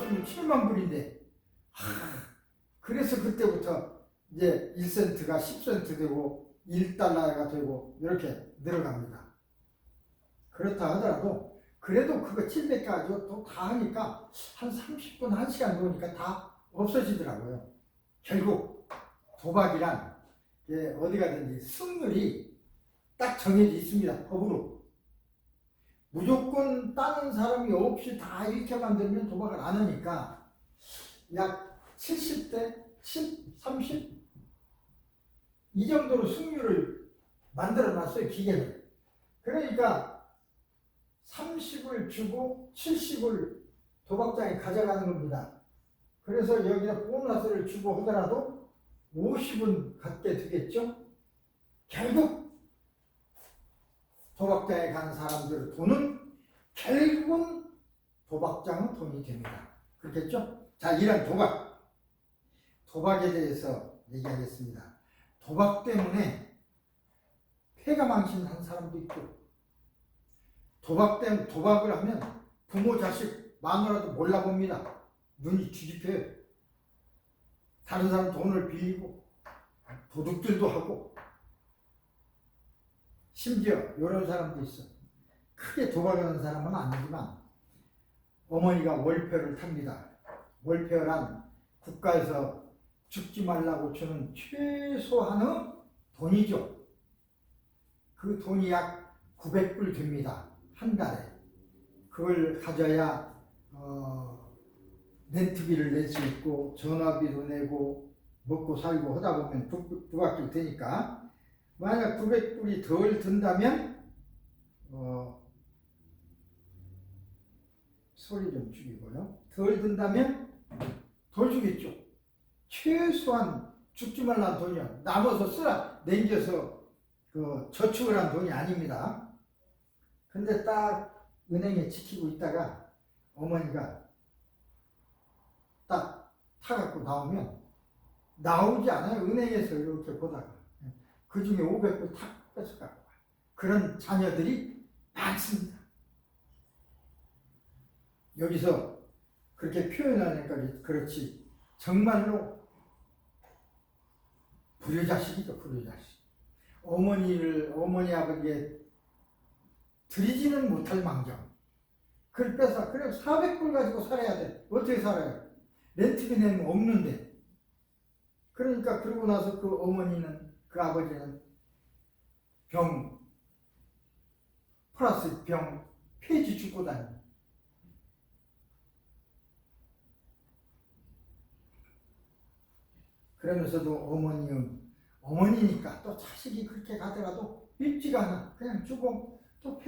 같으면 7만 불인데. 그래서 그때부터 이제 1센트가 10센트 되고 1달러가 되고 이렇게 늘어갑니다. 그렇다 하더라도 그래도 그거 700개 가지고 또 다 하니까 한 30분, 1시간 놓으니까 다 없어지더라고요. 결국 도박이란 어디 가든지 승률이 딱 정해져 있습니다. 법으로. 무조건 다른 사람이 없이 다 이렇게 만들면 도박을 안 하니까 약 70대 30? 이 정도로 승률을 만들어 놨어요, 기계를. 그러니까 30을 주고 70을 도박장에 가져가는 겁니다. 그래서 여기다 보너스를 주고 하더라도 50은 갖게 되겠죠? 결국 도박장에 가는 사람들의 돈은 결국은 도박장은 돈이 됩니다. 그렇겠죠? 자, 이런 도박에 대해서 얘기하겠습니다. 도박 때문에 폐가 망신한 사람도 있고, 도박을 하면 부모 자식 마누라도 몰라봅니다. 눈이 뒤집혀요. 다른 사람 돈을 빌리고 도둑질도 하고, 심지어 이런 사람도 있어. 크게 도박하는 사람은 아니지만 어머니가 월표를 탑니다. 월표란 국가에서 죽지 말라고 주는 최소한의 돈이죠. 그 돈이 약 900불 됩니다. 한 달에. 그걸 가져야 렌트비를 낼 수 있고 전화비도 내고 먹고 살고 하다 보면 부각질 되니까, 만약 900불이 덜 든다면 소리 좀 죽이고요. 덜 든다면 덜 주겠죠. 최소한 죽지 말라는 돈이요. 남아서 쓰라 남겨서 저축을 한 돈이 아닙니다. 근데 딱 은행에 지키고 있다가 어머니가 딱 타갖고 나오면 나오지 않아요. 은행에서 이렇게 보다가 그 중에 500불 탁 뺏어갖고 와요. 그런 자녀들이 많습니다. 여기서 그렇게 표현하니까 그렇지, 정말로 불효자식이죠. 불효자식. 어머니 아버지에 드리지는 못할 망정 그걸 뺏어. 그래 400불 가지고 살아야 돼. 어떻게 살아요? 렌트비 내면 없는데. 그러니까 그러고 나서 그 어머니는, 그 아버지는 병 플러스 병 폐지 죽고 다녀. 그러면서도 어머니니까 또 자식이 그렇게 가더라도 밉지가 않아. 그냥 주고 또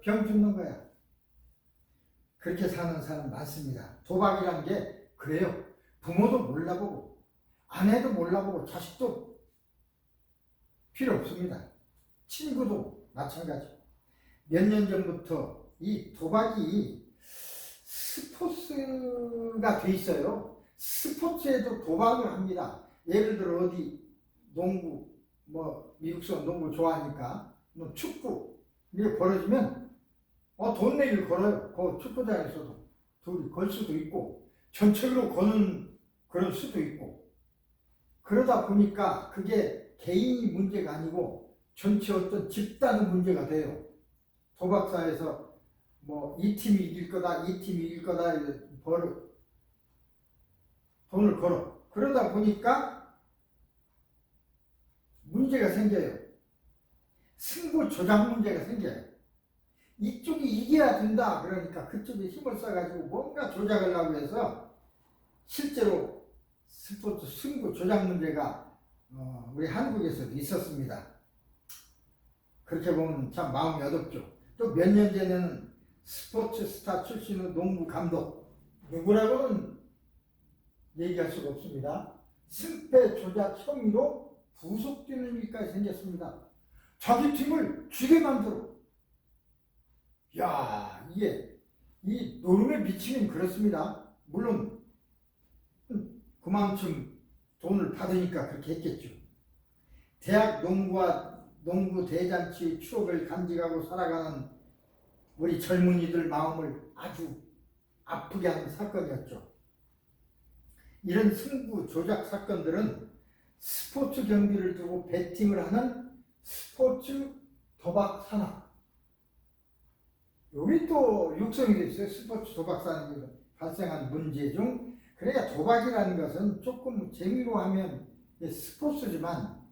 병 죽는 거야. 그렇게 사는 사람 많습니다. 도박이란 게 그래요. 부모도 몰라보고 아내도 몰라보고 자식도 필요 없습니다. 친구도 마찬가지. 몇 년 전부터 이 도박이 스포츠가 돼 있어요. 스포츠에도 도박을 합니다. 예를 들어 어디 농구, 미국서 농구 좋아하니까 축구 이게 벌어지면 돈 내기를 걸어요. 그 축구장에서도 둘이 걸 수도 있고 전체로 거는 그럴 수도 있고, 그러다 보니까 그게 개인이 문제가 아니고 전체 어떤 집단의 문제가 돼요. 도박사에서 이 팀이 이길 거다, 이 팀이 이길 거다 돈을 걸어. 그러다 보니까 문제가 생겨요. 승부 조작 문제가 생겨요. 이쪽이 이겨야 된다 그러니까 그쪽에 힘을 써가지고 뭔가 조작을 하고 해서 실제로 스포츠 승부 조작 문제가 우리 한국에서도 있었습니다. 그렇게 보면 참 마음이 어둡죠. 또 몇 년 전에는 스포츠 스타 출신의 농구 감독, 누구라고는 얘기할 수가 없습니다. 승패 조작 혐의로 구속되는 일까지 생겼습니다. 자기 팀을 쥐게 만들어. 야, 이게 이 노름에 미치면 그렇습니다. 물론 그만큼 돈을 받으니까 그렇게 했겠죠. 대학 농구와 농구 대잔치의 추억을 간직하고 살아가는 우리 젊은이들 마음을 아주 아프게 하는 사건이었죠. 이런 승부 조작 사건들은 스포츠 경기를 두고 베팅을 하는 스포츠 도박 산업, 여기 또 육성이 됐어요. 스포츠 도박 산업이 발생한 문제 중. 그러니까 도박이라는 것은 조금 재미로 하면 스포츠지만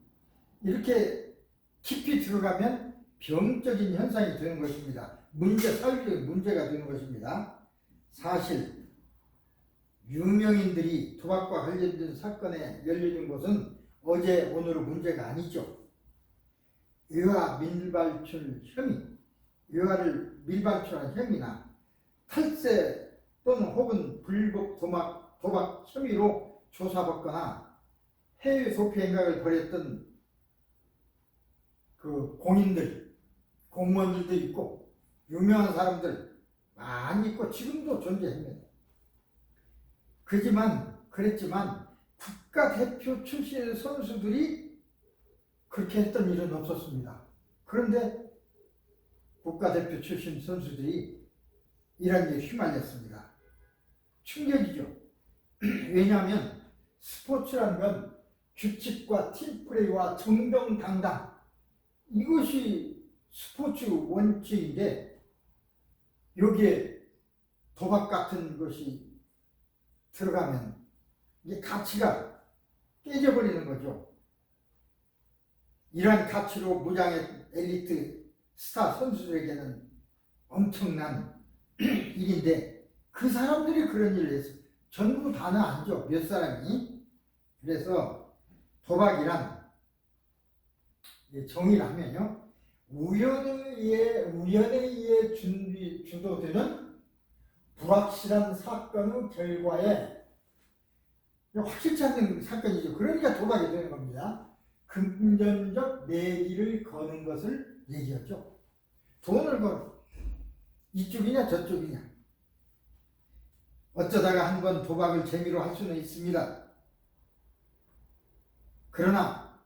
이렇게 깊이 들어가면 병적인 현상이 되는 것입니다. 사회적인 문제가 되는 것입니다. 사실 유명인들이 도박과 관련된 사건에 열리는 것은 어제 오늘의 문제가 아니죠. 의화 밀발출 혐의, 의화를 밀발출한 혐의나 탈세 또는 혹은 불법 도박 혐의로 조사받거나 해외 도피 행각을 벌였던 그 공인들, 공무원들도 있고 유명한 사람들 많이 있고 지금도 존재합니다. 그랬지만 국가대표 출신의 선수들이 그렇게 했던 일은 없었습니다. 그런데 국가대표 출신 선수들이 이런 일에 휘말렸습니다. 충격이죠. 왜냐하면 스포츠라는 건 규칙과 팀플레이와 정정당당, 이것이 스포츠 원칙인데 여기에 도박 같은 것이 들어가면 이게 가치가 깨져버리는 거죠. 이러한 가치로 무장의 엘리트 스타 선수들에게는 엄청난 일인데 그 사람들이 그런 일을 했어요. 전부 다는 아니죠. 몇 사람이. 그래서 도박이란 정의를 하면요, 우연에 의해 주도되는 불확실한 사건의 결과에 확실치 않는 사건이죠. 그러니까 도박이 되는 겁니다. 금전적 내기를 거는 것을 얘기하죠. 돈을 걸어. 이쪽이냐 저쪽이냐. 어쩌다가 한번 도박을 재미로 할 수는 있습니다. 그러나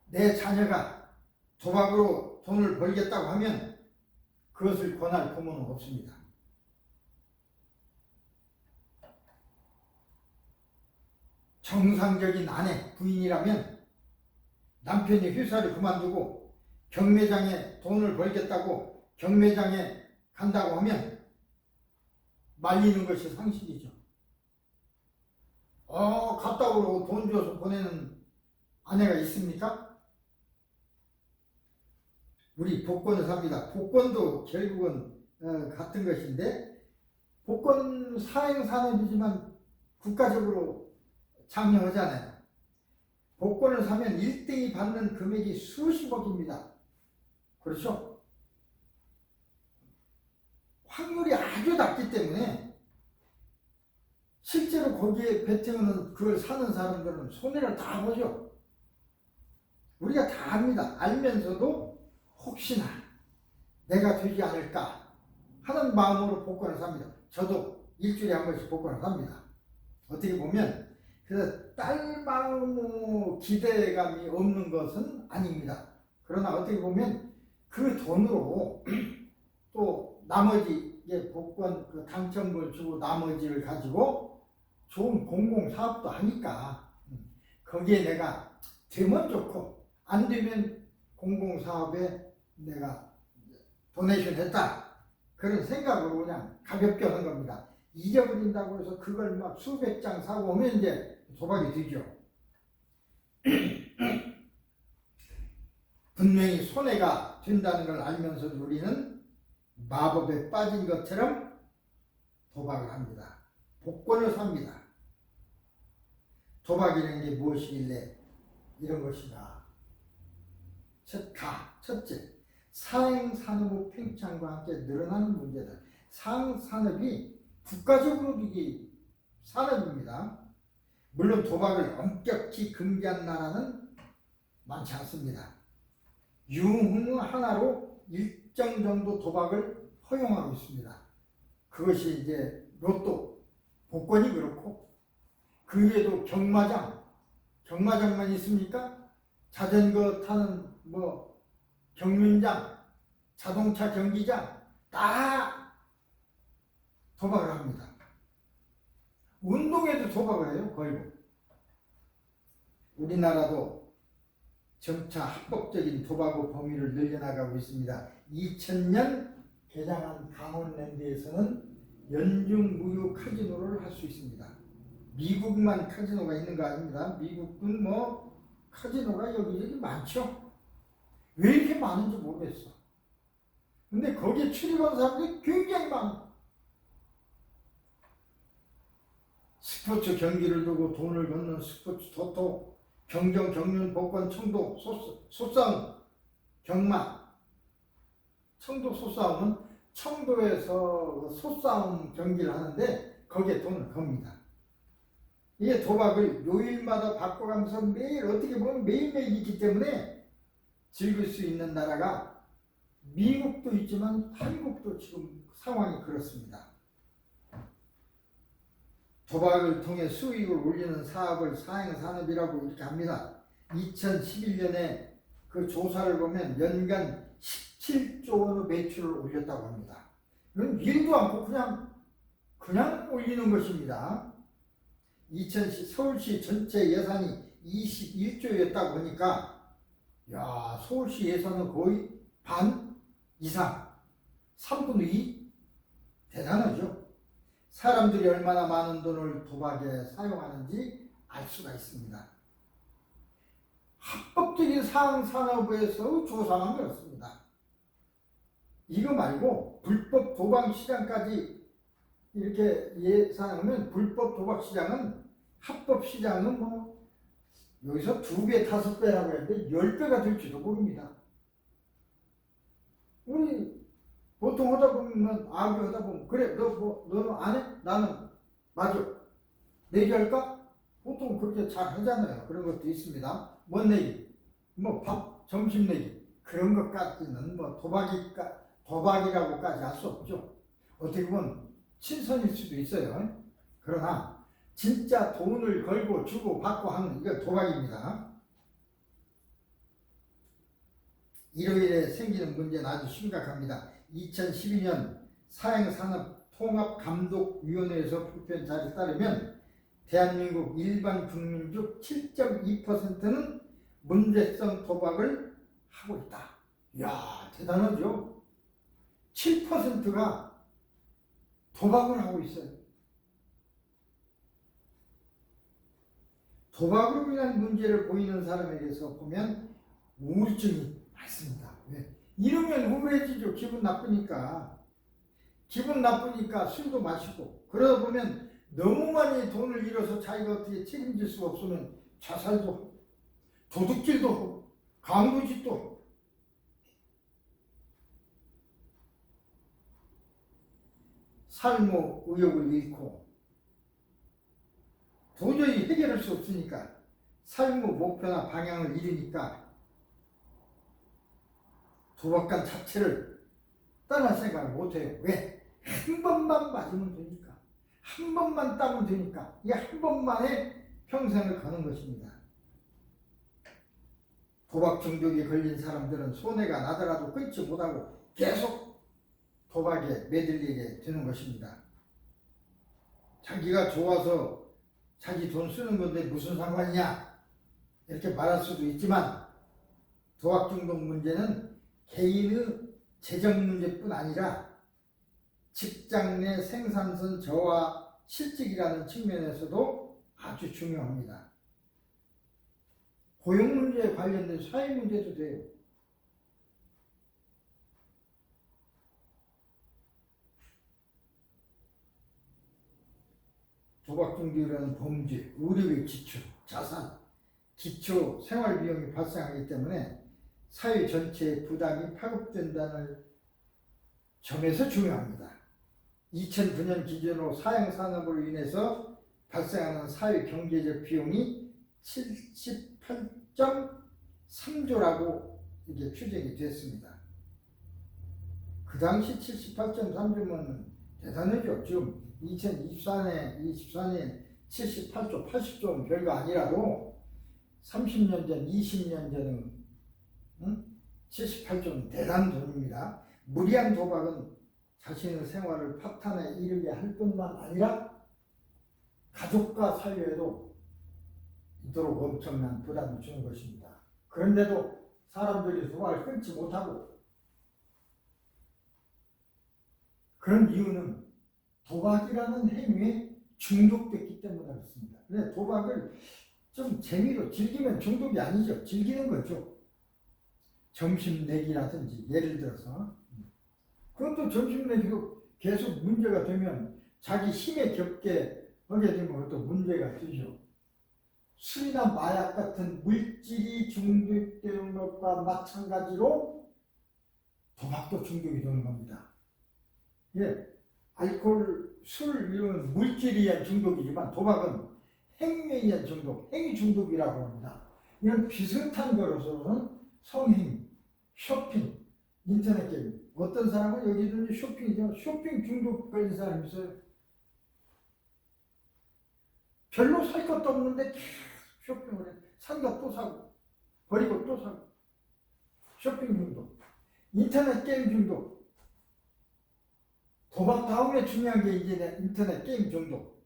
내 자녀가 도박으로 돈을 벌겠다고 하면 그것을 권할 부모는 없습니다. 정상적인 아내, 부인이라면 남편이 회사를 그만두고 경매장에 돈을 벌겠다고 경매장에 간다고 하면 말리는 것이 상식이죠. 갔다 오고 돈 줘서 보내는 아내가 있습니까? 우리 복권을 삽니다. 복권도 결국은 같은 것인데, 복권 사행산업이지만 국가적으로 장려하잖아요. 복권을 사면 1등이 받는 금액이 수십억입니다. 그렇죠? 확률이 아주 낮기 때문에 실제로 거기에 베팅하는 그걸 사는 사람들은 손해를 다 보죠. 우리가 다 압니다. 알면서도 혹시나 내가 되지 않을까 하는 마음으로 복권을 삽니다. 저도 일주일에 한 번씩 복권을 삽니다. 어떻게 보면 그래서 딸 마음의 기대감이 없는 것은 아닙니다. 그러나 어떻게 보면 그 돈으로 또 나머지 복권 그 당첨을 주고 나머지를 가지고 좋은 공공사업도 하니까 거기에 내가 되면 좋고 안 되면 공공사업에 내가 도네이션 했다, 그런 생각으로 그냥 가볍게 하는 겁니다. 잊어버린다고 해서 그걸 막 수백 장 사고 오면 이제 도박이 되죠. 분명히 손해가 된다는 걸 알면서도 우리는 마법에 빠진 것처럼 도박을 합니다. 복권을 삽니다. 도박이라는 게 무엇이길래 이런 것인가? 첫째, 사행산업의 팽창과 함께 늘어나는 문제들. 사행산업이 국가적으로 이게 산업입니다. 물론 도박을 엄격히 금지한 나라는 많지 않습니다. 유흥 하나로 일정 정도 도박을 허용하고 있습니다. 그것이 이제 로또, 복권이 그렇고, 그 외에도 경마장만 있습니까? 자전거 타는 경륜장, 자동차 경기장 다 도박을 합니다. 운동에도 도박을 해요, 걸고. 우리나라도 점차 합법적인 도박의 범위를 늘려나가고 있습니다. 2000년 개장한 강원랜드에서는 연중 무휴 카지노를 할 수 있습니다. 미국만 카지노가 있는 거 아닙니다. 미국은 뭐 카지노가 여기저기 많죠. 왜 이렇게 많은지 모르겠어. 근데 거기에 출입한 사람들이 굉장히 많아. 스포츠 경기를 두고 돈을 걷는 스포츠 토토, 경정, 경륜, 복권, 청도, 소싸움, 경마. 청도 소싸움은 청도에서 소싸움 경기를 하는데 거기에 돈을 겁니다. 이게 도박을 요일마다 바꿔가면서 매일 어떻게 보면 매일매일 있기 때문에 즐길 수 있는 나라가 미국도 있지만 한국도 지금 상황이 그렇습니다. 도박을 통해 수익을 올리는 사업을 사행산업이라고 이렇게 합니다. 2011년에 그 조사를 보면 연간 17조 원의 매출을 올렸다고 합니다. 이건 일도 않고 그냥 올리는 것입니다. 2010 서울시 전체 예산이 21조였다고 보니까 야, 서울시 예산은 거의 반 이상, 3분의 2? 대단하죠. 사람들이 얼마나 많은 돈을 도박에 사용하는지 알 수가 있습니다. 합법적인 사항산업에서 조사만 그렇습니다. 이거 말고 불법 도박 시장까지 이렇게 예상하면 불법 도박 시장은 합법 시장은 뭐 여기서 2배, 5배라고 했는데 10배가 될지도 모릅니다. 우리 보통 하다 보면 하다 보면 그래 너는 안 해? 나는 맞아. 내기할까? 보통 그렇게 잘 하잖아요. 그런 것도 있습니다. 뭔 내기? 뭐 밥, 점심 내기 그런 것까지는 뭐 도박이라고까지 할 수 없죠. 어떻게 보면 친선일 수도 있어요. 그러나 진짜 돈을 걸고 주고 받고 하는 이거 도박입니다. 이로 인해 생기는 문제는 아주 심각합니다. 2012년 사행산업통합감독위원회에서 발표한 자료에 따르면 대한민국 일반 국민 중 7.2%는 문제성 도박을 하고 있다. 이야, 대단하죠? 7%가 도박을 하고 있어요. 도박으로 인한 문제를 보이는 사람에게서 보면 우울증이 많습니다. 왜? 이러면 우울해지죠. 기분 나쁘니까 술도 마시고 그러다 보면 너무 많이 돈을 잃어서 자기가 어떻게 책임질 수가 없으면 자살도 하고 도둑질도 하고 강도짓도 하고 삶의 의욕을 잃고 도저히 해결할 수 없으니까 삶의 목표나 방향을 잃으니까 도박관 자체를 떠날 생각을 못해요. 왜? 한 번만 맞으면 되니까. 한 번만 따면 되니까. 이게 한 번만에 평생을 거는 것입니다. 도박 중독에 걸린 사람들은 손해가 나더라도 끊지 못하고 계속 도박에 매달리게 되는 것입니다. 자기가 좋아서 자기 돈 쓰는 건데 무슨 상관이냐 이렇게 말할 수도 있지만 도박 중독 문제는 개인의 재정 문제뿐 아니라 직장 내 생산성 저하 실직이라는 측면에서도 아주 중요합니다. 고용 문제에 관련된 사회 문제도 돼요. 도박 중독이라는 범죄, 의료비 지출, 자산, 기초 생활비용이 발생하기 때문에 사회 전체의 부담이 파급된다는 점에서 중요합니다. 2009년 기준으로 사행산업으로 인해서 발생하는 사회 경제적 비용이 78.3조라고 이게 추정이 됐습니다. 그 당시 78.3조면 대단하죠. 지금 2024년 78조, 80조는 별거 아니라도 30년 전, 20년 전은 78조는 대단한 돈입니다. 무리한 도박은 자신의 생활을 파탄에 이르게 할 뿐만 아니라 가족과 사회에도 이토록 엄청난 부담을 주는 것입니다. 그런데도 사람들이 도박을 끊지 못하고, 그런 이유는 도박이라는 행위에 중독됐기 때문에 그렇습니다. 그래서 도박을 좀 재미로 즐기면 중독이 아니죠. 즐기는 거죠. 점심 내기라든지 예를 들어서, 그것도 점심 내기도 계속 문제가 되면 자기 힘에 겹게 하게 되면 또 문제가 되죠. 술이나 마약 같은 물질이 중독되는 것과 마찬가지로 도박도 중독이 되는 겁니다. 예, 알코올, 술 이런 물질에 의한 중독이지만 도박은 행위에 의한 중독, 행위 중독이라고 합니다. 이런 비슷한 거로서는 성행, 쇼핑, 인터넷 게임. 어떤 사람은 여기든지 쇼핑이죠. 쇼핑 중독 걸린 사람이 있어요. 별로 살 것도 없는데 계속 쇼핑을 해. 산 거 또 사고, 버리고 또 사고. 쇼핑 중독. 인터넷 게임 중독. 도박 다음에 중요한 게 이제 인터넷 게임 중독.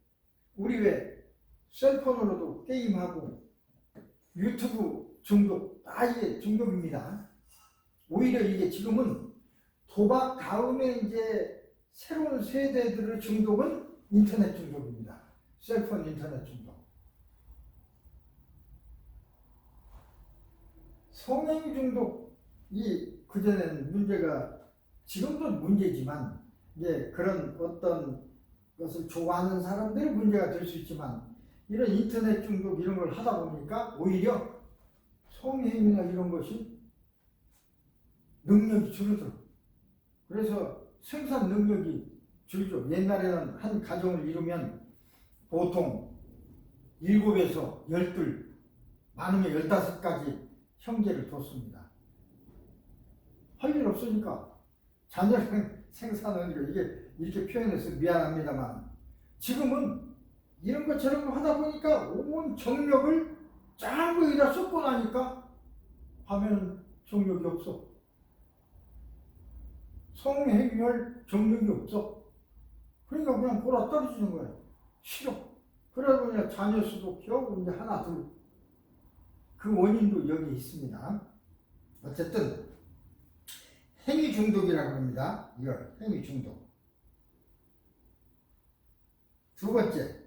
우리 왜 셀폰으로도 게임하고 유튜브 중독, 다 이게 중독입니다. 오히려 이게 지금은 도박 다음에 이제 새로운 세대들의 중독은 인터넷 중독입니다. 셀폰 인터넷 중독. 성행 중독이 그전에는 문제가, 지금도 문제지만 이제 그런 어떤 것을 좋아하는 사람들이 문제가 될 수 있지만, 이런 인터넷 중독 이런 걸 하다 보니까 오히려 성행이나 이런 것이 능력이 줄어들어. 그래서 생산 능력이 줄죠. 옛날에는 한 가정을 이루면 보통 7에서 12, 많으면 15까지 형제를 뒀습니다. 할 일 없으니까 자녀 생산을 이게 이렇게 표현해서 미안합니다만, 지금은 이런 것 저런 거 하다 보니까 온 정력을 짠 거에다 쏟고 나니까 하면 정력이 없어. 성행할 정력이 없어. 그러니까 그냥 골아 떨어지는 거예요. 싫어. 그러다 보니까 자녀 수도 겨우 이제 하나 둘. 그 원인도 여기 있습니다. 어쨌든 행위 중독이라고 합니다. 이걸 행위 중독. 두 번째,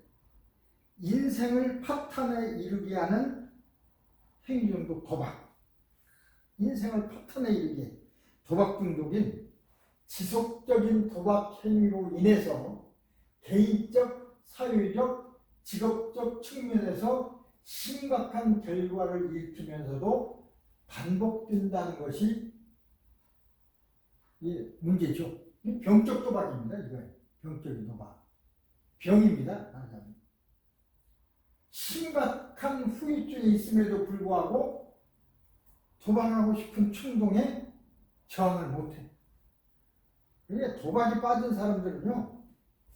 인생을 파탄에 이르게 하는 행위 중독 도박. 인생을 파탄에 이르게 도박 중독인 지속적인 도박 행위로 인해서 개인적, 사회적, 직업적 측면에서 심각한 결과를 일으키면서도 반복된다는 것이 문제죠. 병적 도박입니다. 이거 병적인 도박. 병입니다. 심각한 후유증이 있음에도 불구하고 도박하고 싶은 충동에 저항을 못해. 그러니까 도박에 빠진 사람들은요,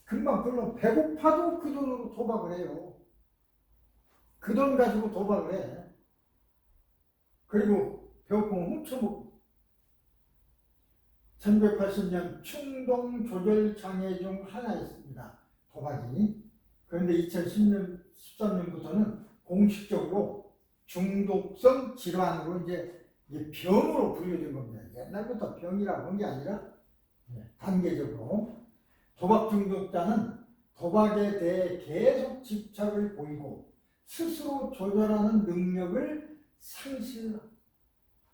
금방 물론 배고파도 그 돈으로 도박을 해요. 그 돈 가지고 도박을 해. 그리고 배고프면 훔쳐먹고. 1980년 충동 조절 장애 중 하나였습니다. 도박이. 그런데 2010년, 13년부터는 공식적으로 중독성 질환으로 이제 병으로 분류된 겁니다. 옛날부터 병이라고 한 게 아니라 단계적으로 도박 중독자는 도박에 대해 계속 집착을 보이고 스스로 조절하는 능력을 상실하게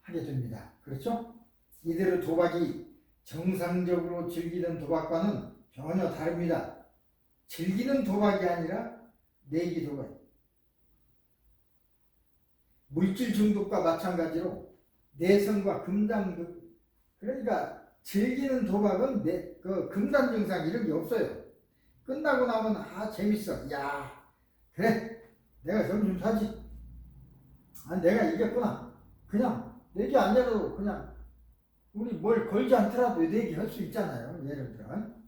됩니다. 그렇죠? 이대로 도박이 정상적으로 즐기는 도박과는 전혀 다릅니다. 즐기는 도박이 아니라 내기 도박. 물질 중독과 마찬가지로 내성과 금단, 그러니까 즐기는 도박은 그 금단 증상 이런 게 없어요. 끝나고 나면 재밌어. 야, 그래, 내가 점심 사지. 내가 이겼구나. 그냥 내기 아니라도 그냥 우리 뭘 걸지 않더라도 내기 할 수 있잖아요. 예를 들어.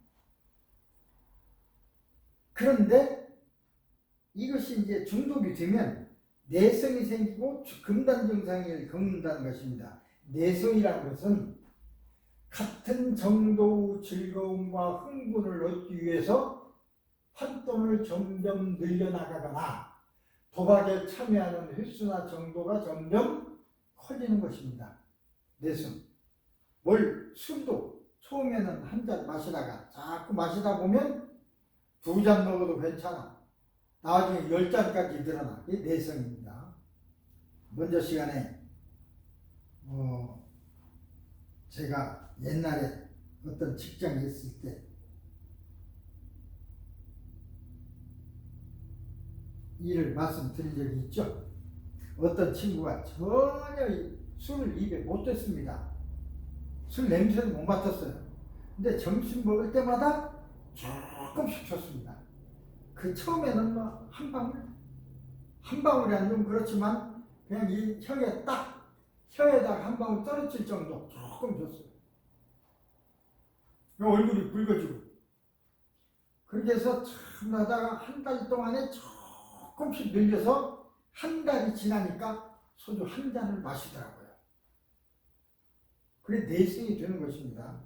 그런데 이것이 이제 중독이 되면 내성이 생기고 금단 증상을 겪는다는 것입니다. 내성이라는 것은 같은 정도의 즐거움과 흥분을 얻기 위해서 판돈을 점점 늘려나가거나 도박에 참여하는 횟수나 정도가 점점 커지는 것입니다. 내숭. 술도 처음에는 한 잔 마시다가 자꾸 마시다 보면 2잔 먹어도 괜찮아. 나중에 10잔까지 늘어나. 이게 내성입니다. 먼저 시간에 제가 옛날에 어떤 직장에 있을 때 일을 말씀드린 적이 있죠. 어떤 친구가 전혀 술을 입에 못 댔습니다. 술 냄새는 못 맡았어요. 근데 점심 먹을 때마다 조금씩 줬습니다. 그 처음에는 뭐 한 방울이 아니면 그렇지만 그냥 이 혀에다가 한 방울 떨어질 정도 조금 줬어요. 얼굴이 붉어지고. 그렇게 해서 참 하다가 한 달 동안에 조금씩 늘려서 한 달이 지나니까 소주 한 잔을 마시더라고요. 그게 내성이 되는 것입니다.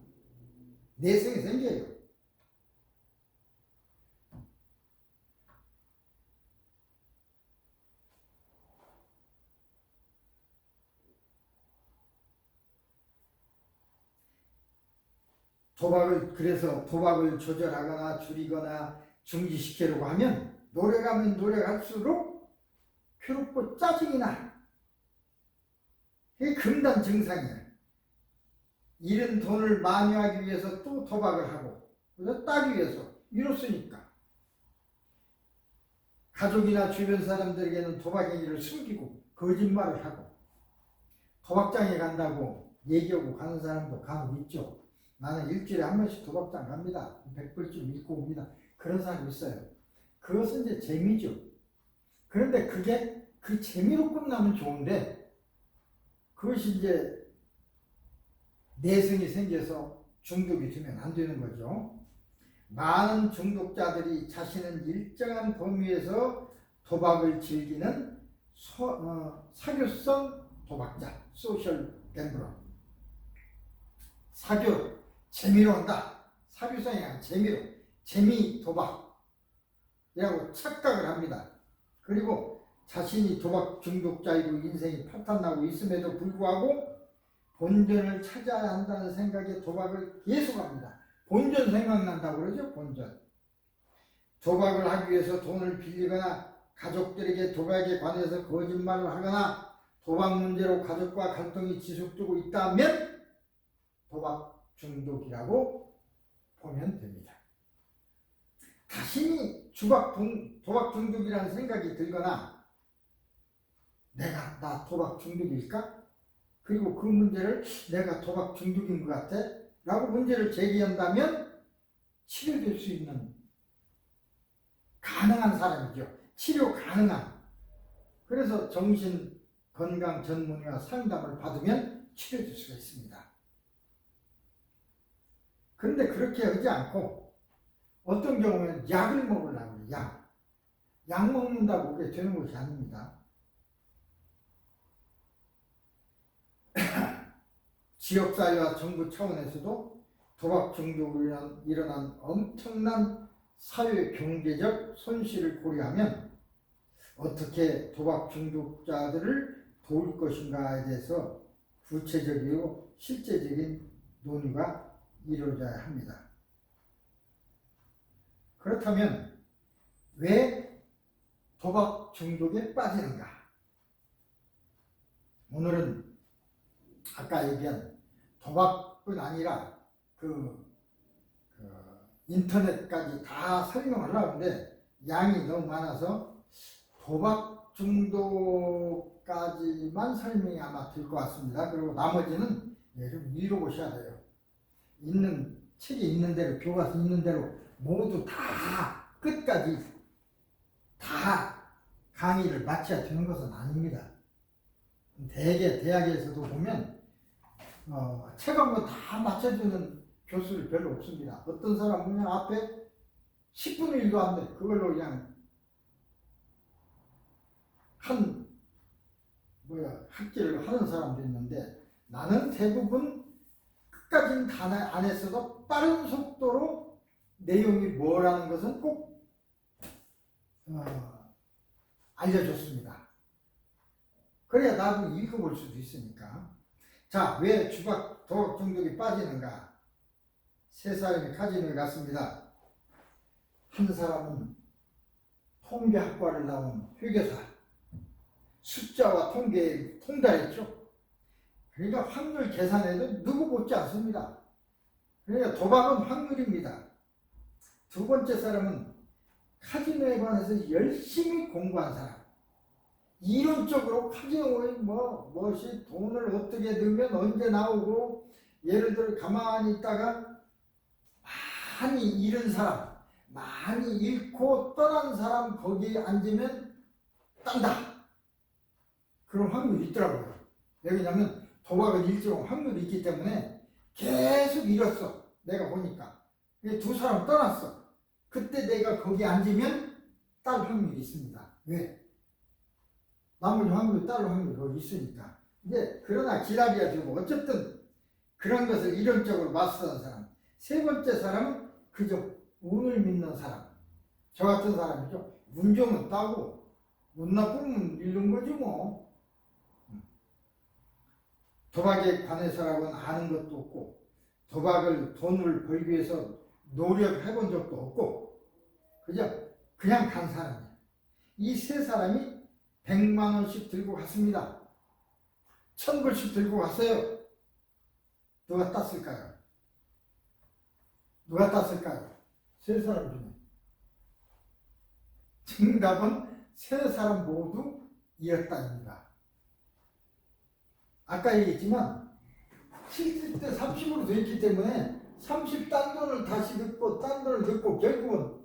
내성이 생겨요. 그래서 도박을 조절하거나 줄이거나 중지시키려고 하면 노력하면 노력할수록 괴롭고 짜증이 나. 이게 금단 증상이에요. 잃은 돈을 만회하기 위해서 또 도박을 하고, 그래서 따기 위해서 이렇으니까 가족이나 주변 사람들에게는 도박행위를 숨기고 거짓말을 하고, 도박장에 간다고 얘기하고 가는 사람도 간혹 있죠. 나는 일주일에 한 번씩 도박장 갑니다. 100불쯤 잃고 옵니다. 그런 사람이 있어요. 그것은 이제 재미죠. 그런데 그게 그 재미로 끝나면 좋은데, 그것이 이제 내성이 생겨서 중독이 되면 안 되는 거죠. 많은 중독자들이 자신은 일정한 범위에서 도박을 즐기는 사교성 도박자, 소셜 갬블러. 사교, 재미로 한다. 사교성이 아니라 재미로, 재미 도박이라고 착각을 합니다. 그리고 자신이 도박 중독자이고 인생이 파탄나고 있음에도 불구하고 본전을 찾아야 한다는 생각에 도박을 계속합니다. 본전 생각난다고 그러죠. 본전. 도박을 하기 위해서 돈을 빌리거나 가족들에게 도박에 관해서 거짓말을 하거나 도박 문제로 가족과 갈등이 지속되고 있다면 도박 중독이라고 보면 됩니다. 자신이 도박 중독이라는 생각이 들거나 나 도박 중독일까? 그리고 그 문제를 내가 도박 중독인 것 같아? 라고 문제를 제기한다면 치료될 수 있는 가능한 사람이죠. 치료 가능한. 그래서 정신건강 전문의와 상담을 받으면 치료될 수가 있습니다. 그런데 그렇게 하지 않고 어떤 경우에는 약을 먹으려고 해요. 약 먹는다고 그게 되는 것이 아닙니다. 지역사회와 정부 차원에서도 도박 중독으로 일어난 엄청난 사회 경제적 손실을 고려하면 어떻게 도박 중독자들을 도울 것인가에 대해서 구체적이고 실제적인 논의가 이루어져야 합니다. 그렇다면 왜 도박 중독에 빠지는가? 오늘은 아까 얘기한 도박뿐 아니라 인터넷까지 다 설명하려고 하는데 양이 너무 많아서 도박 중독까지만 설명이 아마 될 것 같습니다. 그리고 나머지는 좀 읽어보셔야 돼요. 책에 있는 대로, 교과서 있는 대로 모두 다 끝까지 다 강의를 마쳐야 되는 것은 아닙니다. 대개 대학에서도 보면 책 한 권 다 맞춰주는 교수를 별로 없습니다. 어떤 사람은 그냥 앞에 10분을 읽었는데 그걸로 그냥 학기를 하는 사람도 있는데, 나는 대부분 끝까지는 다 안 했어도 빠른 속도로 내용이 뭐라는 것은 꼭 알려줬습니다. 그래야 나도 읽어볼 수도 있으니까. 자, 왜 도박 중독이 빠지는가? 세 사람이 카지노에 갔습니다. 한 사람은 통계학과를 나온 회계사, 숫자와 통계에 통달했죠. 그러니까 확률 계산에도 누구 못지 않습니다. 그러니까 도박은 확률입니다. 두 번째 사람은 카지노에 관해서 열심히 공부한 사람. 이론적으로 카지노에 무엇이 돈을 어떻게 넣으면 언제 나오고, 예를 들어 가만히 있다가 많이 잃은 사람, 많이 잃고 떠난 사람 거기에 앉으면 딴다. 그런 확률이 있더라고요. 왜냐하면 도박은 일정 확률이 있기 때문에 계속 잃었어. 내가 보니까. 두 사람 떠났어. 그때 내가 거기 앉으면 딸 확률이 있습니다. 왜? 나머지 확률, 딸 확률이 거기 있으니까. 이제 그러나 기다려야 되고, 어쨌든 그런 것을 이론적으로 맞서는 사람. 세 번째 사람은 그저 운을 믿는 사람. 저 같은 사람이죠. 운 좋으면 따고, 운 나쁘면 잃는 거지 뭐. 도박에 관해서라고는 아는 것도 없고, 도박을 돈을 벌기 위해서 노력해본 적도 없고, 그냥 간 사람이에요. 이 세 사람이 100만 원씩 들고 갔습니다. 1000불씩 들고 갔어요. 누가 땄을까요? 누가 땄을까요? 세 사람 중에. 정답은 세 사람 모두 이었다입니다. 아까 얘기했지만 70대 30으로 돼 있기 때문에 30 딴 돈을 다시 넣고 딴 돈을 넣고 결국은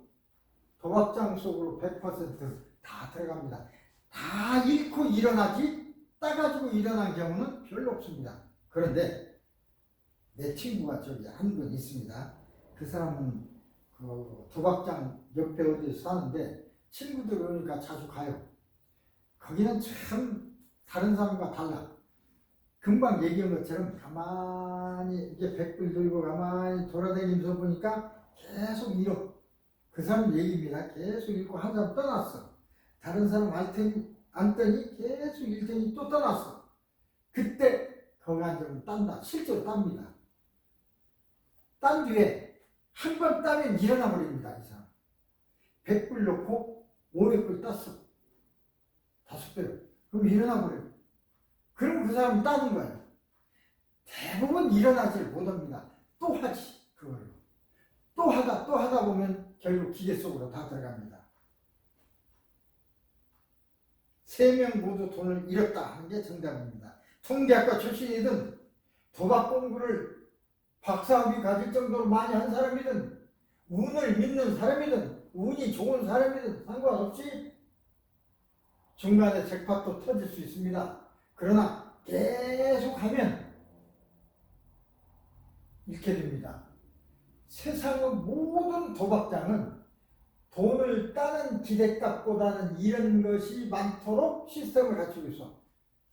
도박장 속으로 100%다 들어갑니다. 다 잃고 일어나지 따가지고 일어난 경우는 별로 없습니다. 그런데 내 친구가 저기 한 분 있습니다. 그 사람은 그 도박장 옆에 어디서 사는데 친구들 오니까 자주 가요. 거기는 참 다른 사람과 달라. 금방 얘기한 것처럼 가만히 이게 100불 들고 가만히 돌아다니면서 보니까 계속 잃어. 그 사람 얘기입니다. 계속 잃고 한 사람 떠났어. 다른 사람 앉더니 계속 잃더니 또 떠났어. 그때 거기 앉으면 딴다. 실제로 땁니다. 딴 뒤에 한 번 따면 일어나 버립니다. 이 사람. 100불 넣고 500불 땄어. 5배로. 그럼 일어나 버려요. 그럼 그 사람은 따는 거예요. 대부분 일어나질 못합니다. 또 하지, 그걸로. 또 하다 보면 결국 기계 속으로 다 들어갑니다. 3명 모두 돈을 잃었다 하는 게 정답입니다. 통계학과 출신이든 도박 공부를 박사학위 가질 정도로 많이 한 사람이든 운을 믿는 사람이든 운이 좋은 사람이든 상관없이 중간에 잭팟도 터질 수 있습니다. 그러나 계속 하면 잃게 됩니다. 세상의 모든 도박장은 돈을 따는 기대값보다는 이런 것이 많도록 시스템을 갖추고 있어.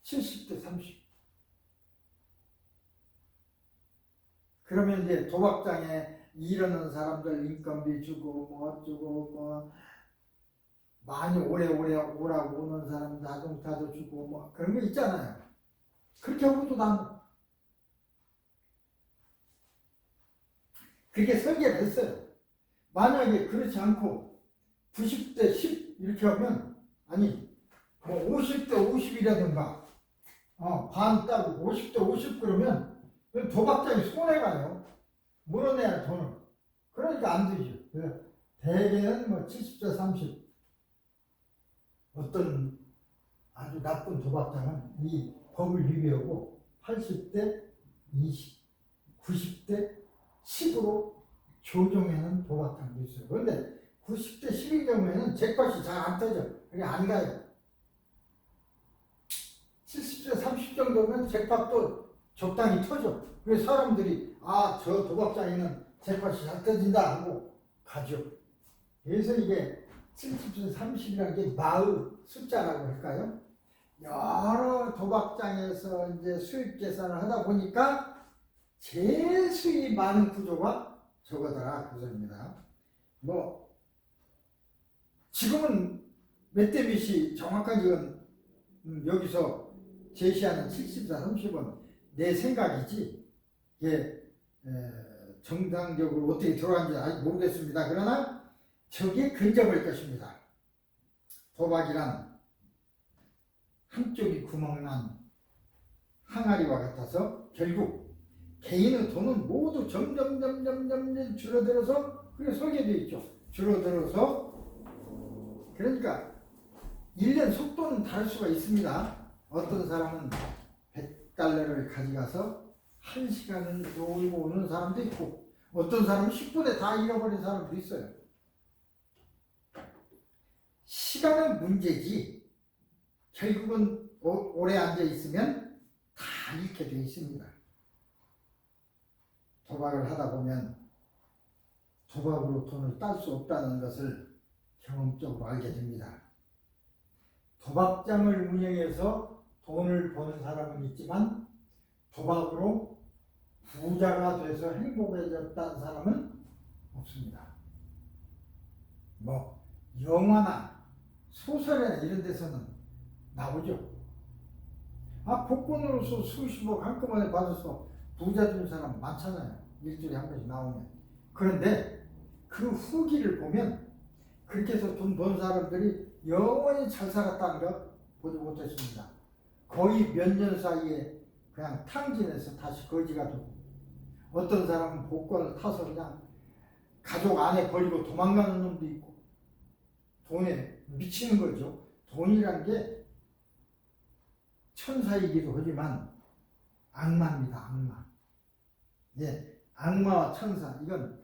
70대 30. 그러면 이제 도박장에 이러는 사람들 인건비 주고 뭐 어쩌고 뭐 많이 오래오래 오라고 오는 사람 자동차도 주고 뭐 그런 거 있잖아요. 그렇게 하고도 난 그렇게 설계를 했어요. 만약에 그렇지 않고 90대 10 이렇게 하면 아니 뭐 50대 50이라든가 반 따고 50대 50 그러면 도박장이 손해가요. 물어내야 돈을. 그러니까 안 되죠. 대개는 뭐 70대 30 어떤 아주 나쁜 도박장은 이 법을 위배하고 80대 20, 90대 10으로 조정하는 도박장도 있어요. 그런데 90대 10인 경우에는 잭팟이 잘 안 터져. 그게 안 가요. 70대 30 정도면 잭팟도 적당히 터져. 그래서 사람들이 저 도박장에는 잭팟이 잘 터진다 하고 가죠. 그래서 이게 70대 30이라는 게 마의 숫자라고 할까요? 여러 도박장에서 이제 수익 계산을 하다 보니까 제일 수익이 많은 구조가 저거더라 그 소리입니다. 뭐 지금은 몇 대 몇이 정확한 지금 여기서 제시하는 74, 30은 내 생각이지 이게 정상적으로 어떻게 들어가는지 아직 모르겠습니다. 그러나 저게 근접할 것입니다. 도박이란 한쪽이 구멍난 항아리와 같아서 결국 개인의 돈은 모두 점점 줄어들어서 그게 설계되어 있죠. 줄어들어서 그러니까 1년 속도는 다를 수가 있습니다. 어떤 사람은 100달러를 가져가서 1시간을 놀고 오는 사람도 있고 어떤 사람은 10분에 다 잃어버린 사람도 있어요. 시간은 문제지 결국은 오래 앉아 있으면 다 잃게 되어 있습니다. 도박을 하다 보면 도박으로 돈을 딸 수 없다는 것을 경험적으로 알게 됩니다. 도박장을 운영해서 돈을 버는 사람은 있지만 도박으로 부자가 돼서 행복해졌다는 사람은 없습니다. 뭐 영화나 소설이나 이런 데서는 나오죠. 복권으로서 수십억 한꺼번에 받아서 부자 된 사람 많잖아요. 일주일에 한 번씩 나오면. 그런데 그 후기를 보면 그렇게 해서 돈 번 사람들이 영원히 잘 살았다는 걸 보지 못했습니다. 거의 몇 년 사이에 그냥 탕진해서 다시 거지가 되고 어떤 사람은 복권을 타서 그냥 가족 안에 버리고 도망가는 놈도 있고 돈에 미치는 거죠. 돈이란 게 천사이기도 하지만 악마입니다. 악마. 예, 악마와 천사 이건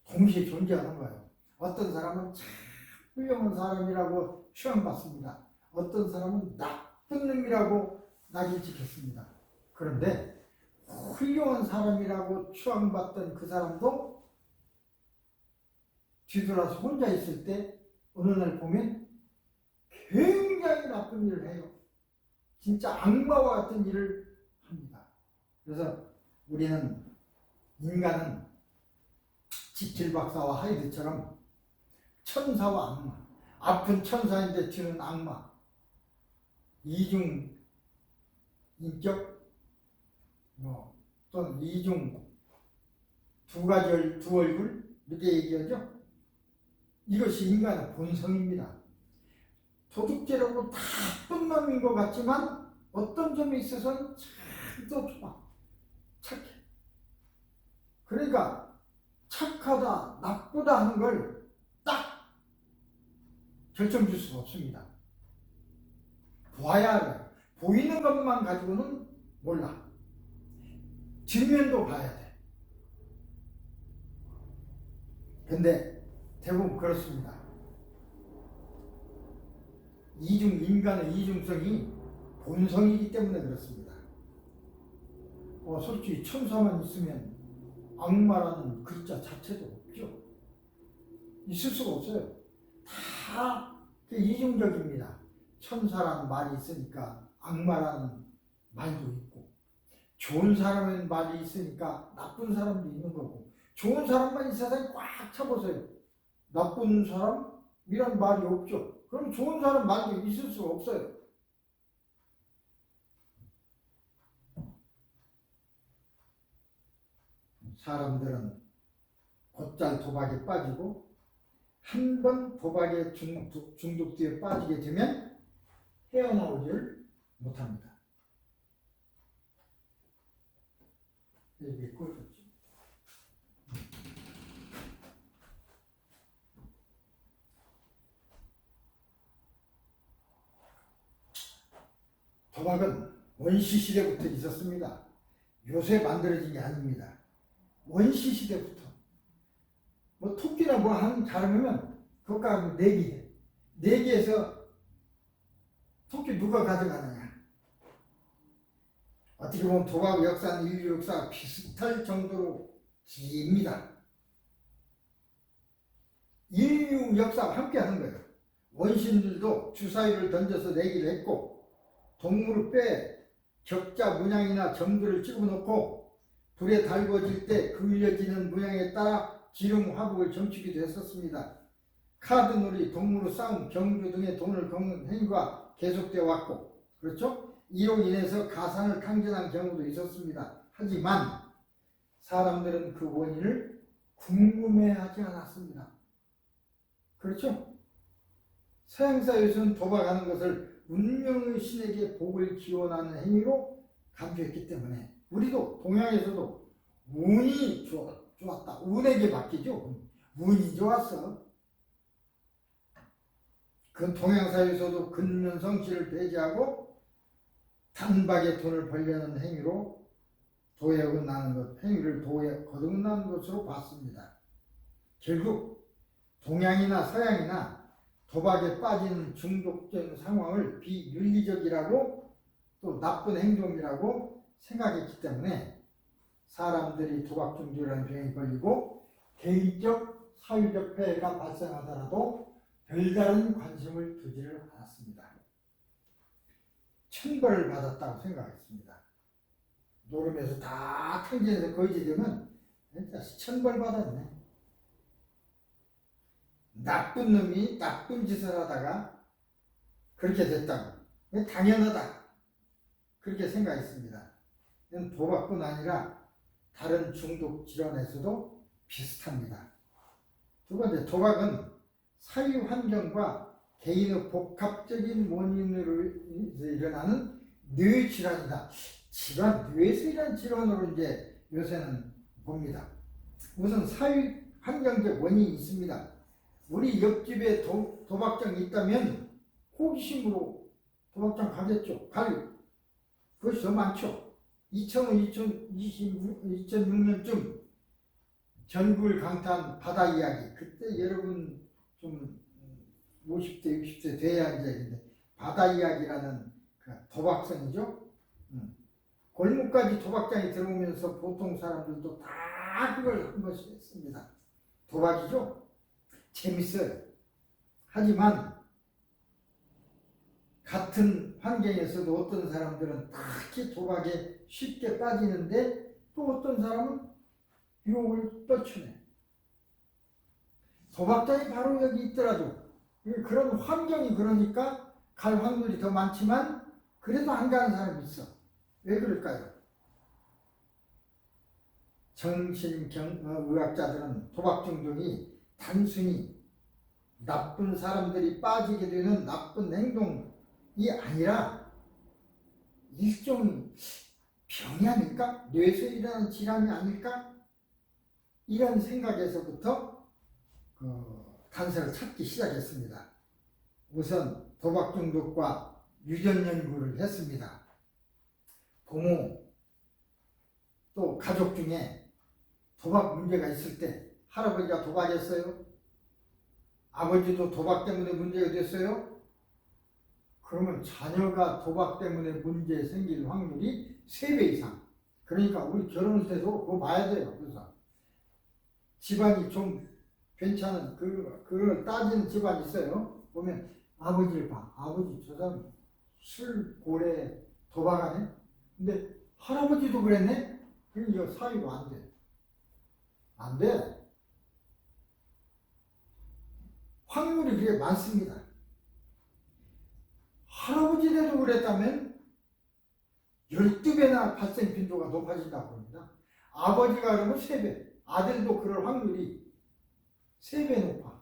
동시에 존재하는 거예요. 어떤 사람은 참 훌륭한 사람이라고 취향받습니다. 어떤 사람은 나쁜 놈이라고 낙인 찍혔습니다. 그런데 훌륭한 사람이라고 취향받던 그 사람도 뒤돌아서 혼자 있을 때 어느 날 보면 굉장히 나쁜 일을 해요. 진짜 악마와 같은 일을 합니다. 그래서 우리는 인간은 지킬 박사와 하이드처럼 천사와 악마, 아픈 천사인데 튀는 악마, 이중 인격, 또는 이중 두 얼굴 이렇게 얘기하죠. 이것이 인간의 본성입니다. 도둑질하고 나쁜 놈인 것 같지만 어떤 점에 있어서는 참 좋아. 착해. 그러니까 착하다, 나쁘다 하는 걸 딱 결정 줄 수가 없습니다. 봐야 알아요. 보이는 것만 가지고는 몰라. 뒷면도 봐야 돼. 근데 대부분 그렇습니다. 인간의 이중성이 본성이기 때문에 그렇습니다. 솔직히 천사만 있으면 악마라는 글자 자체도 없죠. 있을 수가 없어요. 다 이중적입니다. 천사라는 말이 있으니까 악마라는 말도 있고 좋은 사람의 말이 있으니까 나쁜 사람도 있는 거고 좋은 사람만 이 세상에 꽉 차보세요. 나쁜 사람이란 말이 없죠. 그럼 좋은 사람 말도 있을 수가 없어요. 사람들은 곧잘 도박에 빠지고 한 번 도박에 중독되어 빠지게 되면 헤어나오지를 못합니다. 이게 꼴이죠. 도박은 원시시대부터 있었습니다. 요새 만들어진 게 아닙니다. 원시시대부터. 토끼나 한 가르면 그것과 내기. 내기에서 토끼 누가 가져가느냐. 어떻게 보면 도박 역사는 인류 역사가 비슷할 정도로 깁니다. 인류 역사와 함께 하는 거예요. 원신들도 주사위를 던져서 내기를 했고 동물을 빼 격자 문양이나 점들을 찍어놓고 불에 달궈질 때 그을려지는 모양에 따라 기름 화복을 점치기도 했었습니다. 카드놀이, 동물로 싸움, 경주 등의 돈을 걷는 행위가 계속되어 왔고, 그렇죠? 이로 인해서 가산을 탕진한 경우도 있었습니다. 하지만 사람들은 그 원인을 궁금해하지 않았습니다. 그렇죠? 서양사회에서는 도박하는 것을 운명의 신에게 복을 기원하는 행위로 간주했기 때문에 우리도 동양에서도 운이 좋았다. 운에게 맡기죠. 운이 좋았어. 그 동양사회에서도 근면성실을 배제하고 단박에 돈을 벌려는 행위로 행위를 도에 거듭나는 것으로 봤습니다. 결국 동양이나 서양이나 도박에 빠지는 중독적인 상황을 비윤리적이라고 또 나쁜 행동이라고 생각했기 때문에 사람들이 도박 중독이라는 병에 걸리고 개인적 사회적 폐해가 발생하더라도 별다른 관심을 두지를 않았습니다. 천벌을 받았다고 생각했습니다. 노름에서 다 탕진해서 거지되면 천벌 받았네. 나쁜 놈이 나쁜 짓을 하다가 그렇게 됐다고. 당연하다. 그렇게 생각했습니다. 도박뿐 아니라 다른 중독 질환에서도 비슷합니다. 두 번째, 도박은 사회 환경과 개인의 복합적인 원인으로 일어나는 뇌 질환이다. 뇌에서 일어난 질환으로 이제 요새는 봅니다. 우선 사회 환경적 원인이 있습니다. 우리 옆집에 도박장이 있다면 호기심으로 도박장 가겠죠. 그것이 더 많죠. 2006년쯤 전국을 강타한 바다 이야기. 그때 여러분 좀 50대, 60대 돼야 이제 바다 이야기라는 그 도박성이죠. 골목까지 도박장이 들어오면서 보통 사람들도 다 그걸 한 번씩 했습니다. 도박이죠. 재밌어요. 하지만 같은 환경에서도 어떤 사람들은 특히 도박에 쉽게 빠지는데 또 어떤 사람은 유혹을 떨쳐내. 도박장이 바로 여기 있더라도 그런 환경이 그러니까 갈 확률이 더 많지만 그래도 안 가는 사람이 있어. 왜 그럴까요? 정신의학자들은 도박 중독이 단순히 나쁜 사람들이 빠지게 되는 나쁜 행동이 아니라 일종의 병이 아닐까? 뇌에서 일어나는 질환이 아닐까? 이런 생각에서부터 단서를 찾기 시작했습니다. 우선 도박 중독과 유전 연구를 했습니다. 부모 또 가족 중에 도박 문제가 있을 때 할아버지가 도박했어요? 아버지도 도박 때문에 문제가 됐어요? 그러면 자녀가 도박 때문에 문제 생길 확률이 3배 이상. 그러니까 우리 결혼할 때도 그거 봐야 돼요. 그래서 집안이 좀 괜찮은 그걸 따지는 집안이 있어요. 보면 아버지를 봐. 아버지 저 사람 술, 고래, 도박하네? 근데 할아버지도 그랬네? 그럼 이거 사유가 안 돼. 안 돼. 확률이 그게 많습니다. 할아버지들도 그랬다면 12배나 발생 빈도가 높아진다고 합니다. 아버지가 그러면 3배, 아들도 그럴 확률이 3배 높아.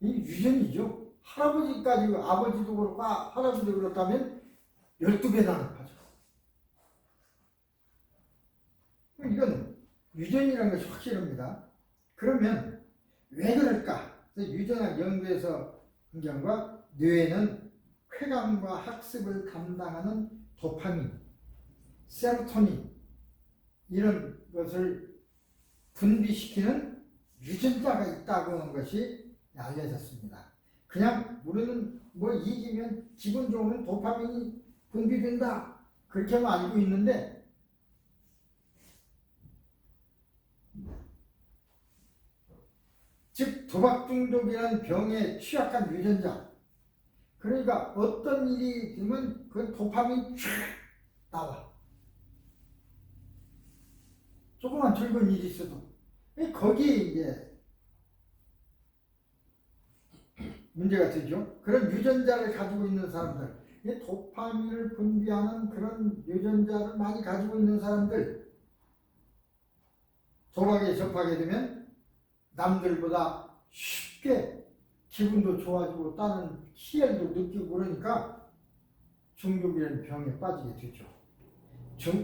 이 유전이죠. 할아버지까지, 아버지도 그렇고 할아버지도 그렇다면 12배나 높아져. 이건 유전이라는 것이 확실합니다. 그러면 왜 그럴까? 유전학 연구에서 한 결과 뇌에는 쾌감과 학습을 담당하는 도파민, 세로토닌 이런 것을 분비시키는 유전자가 있다고 하는 것이 알려졌습니다. 그냥 우리는 뭐 이기면 기분 좋으면 도파민이 분비된다 그렇게만 알고 있는데 즉 도박 중독이라는 병에 취약한 유전자 그러니까 어떤 일이 되면 그 도파민이 쫙 나와. 조그만 즐거운 일이 있어도 거기에 이제 문제가 되죠. 그런 유전자를 가지고 있는 사람들, 이 도파민을 분비하는 그런 유전자를 많이 가지고 있는 사람들, 도박에 접하게 되면 남들보다 쉽게 기분도 좋아지고 다른 희열도 느끼고 그러니까 중독이라는 병에 빠지게 되죠.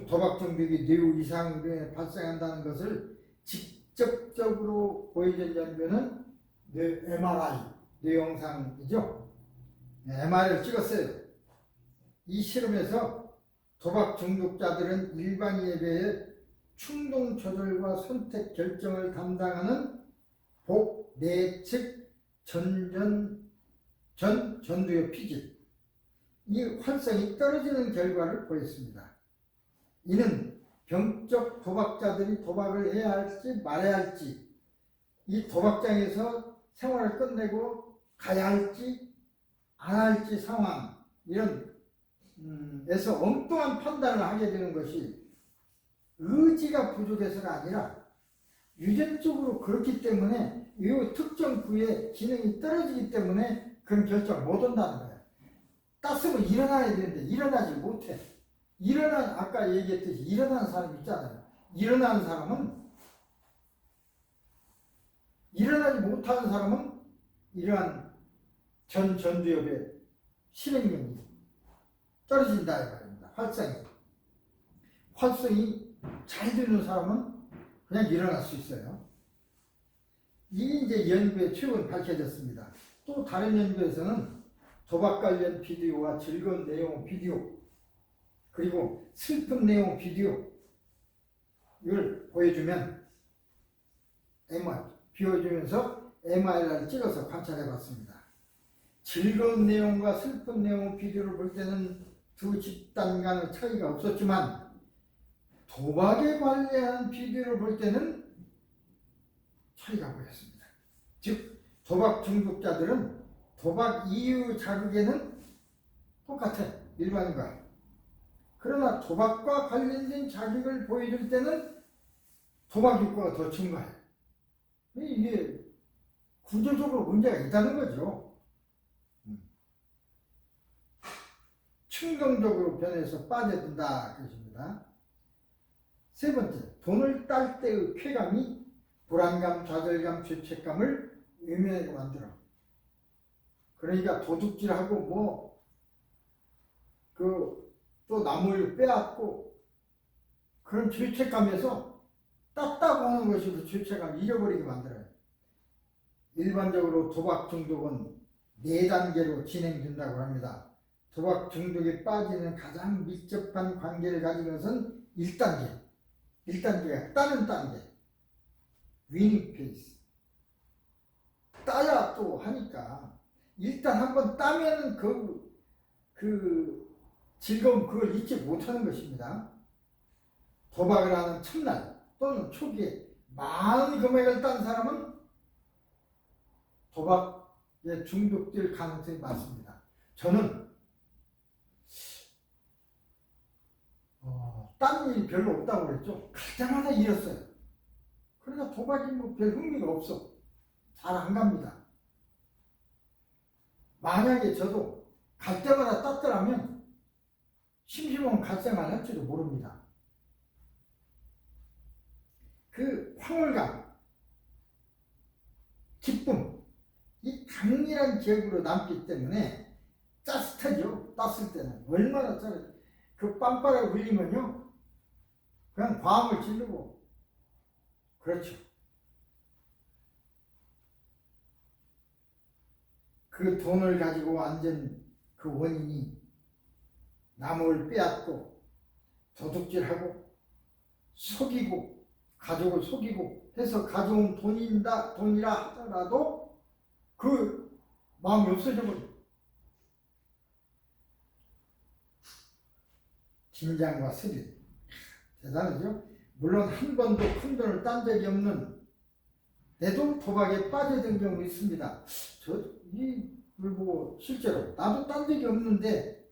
도박 중독이 뇌우 이상으로 발생한다는 것을 직접적으로 보여준 연구는 MRI, 뇌영상이죠. MRI를 찍었어요. 이 실험에서 도박 중독자들은 일반인에 비해 충동 조절과 선택 결정을 담당하는 복내측 전두엽 피질, 이 활성이 떨어지는 결과를 보였습니다. 이는 병적 도박자들이 도박을 해야 할지 말아야 할지, 이 도박장에서 생활을 끝내고 가야 할지 안 할지 상황, 이런 에서 엉뚱한 판단을 하게 되는 것이 의지가 부족해서가 아니라 유전적으로 그렇기 때문에 이 특정 부위의 기능이 떨어지기 때문에 그런 결정을 못 한다는 거예요. 땄으면 일어나야 되는데 일어나지 못해. 아까 얘기했듯이 일어나는 사람 있잖아요. 일어나는 사람은, 일어나지 못하는 사람은 이러한 전두엽의 실행력이 떨어진다 이 말입니다. 활성이 잘 되는 사람은 그냥 일어날 수 있어요. 이게 이제 연구의 최근 밝혀졌습니다. 또 다른 연구에서는 도박 관련 비디오와 즐거운 내용 비디오, 그리고 슬픈 내용 비디오 이걸 보여주면서 MRI를 찍어서 관찰해 봤습니다. 즐거운 내용과 슬픈 내용 비디오를 볼 때는 두 집단 간의 차이가 없었지만 도박에 관련한 비디오를 볼 때는 차이가 보였습니다. 즉 도박 중독자들은 도박 이후 자극에는 똑같아, 일반인과. 그러나 도박과 관련된 자극을 보여줄 때는 도박 욕구가 더 증가해요. 이게 구조적으로 문제가 있다는 거죠. 충동적으로 변해서 빠져든다 그것입니다. 세 번째, 돈을 딸 때의 쾌감이 불안감, 좌절감, 죄책감을 외면하게 만들어. 그러니까 도둑질하고 또 남을 빼앗고 그런 죄책감에서 땄다고 하는 것이 그 죄책감을 잃어버리게 만들어요. 일반적으로 도박 중독은 4단계로 진행된다고 합니다. 도박 중독에 빠지는 가장 밀접한 관계를 가진 것은 1단계가 따는 단계, 위닝 페이스. 따야 또 하니까 일단 한번 따면 그 즐거움 그걸 잊지 못하는 것입니다. 도박을 하는 첫날 또는 초기에 많은 금액을 딴 사람은 도박에 중독될 가능성이 많습니다. 저는 딴 일이 별로 없다고 그랬죠. 갈 때마다 잃었어요. 그러니까 도박이 별 흥미가 없어. 잘 안 갑니다. 만약에 저도 갈 때마다 땄더라면 심심하면 갈 때만 할지도 모릅니다. 그 황홀감, 기쁨, 이 강렬한 기억으로 남기 때문에 짜릿하죠. 땄을 때는 얼마나 짜릿해. 그 빰빠를 울리면요 그냥 과음을 지르고 그렇죠. 그 돈을 가지고 앉은 그 원인이 남을 빼앗고 도둑질하고 속이고 가족을 속이고 해서 가져온 돈이라 하더라도 그 마음이 없어져 버려. 긴장과 스릴 대단하죠. 물론 한 번도 큰 돈을 딴 적이 없는 내도 도박에 빠져든 경우 있습니다. 이걸 보고 실제로 나도 딴 적이 없는데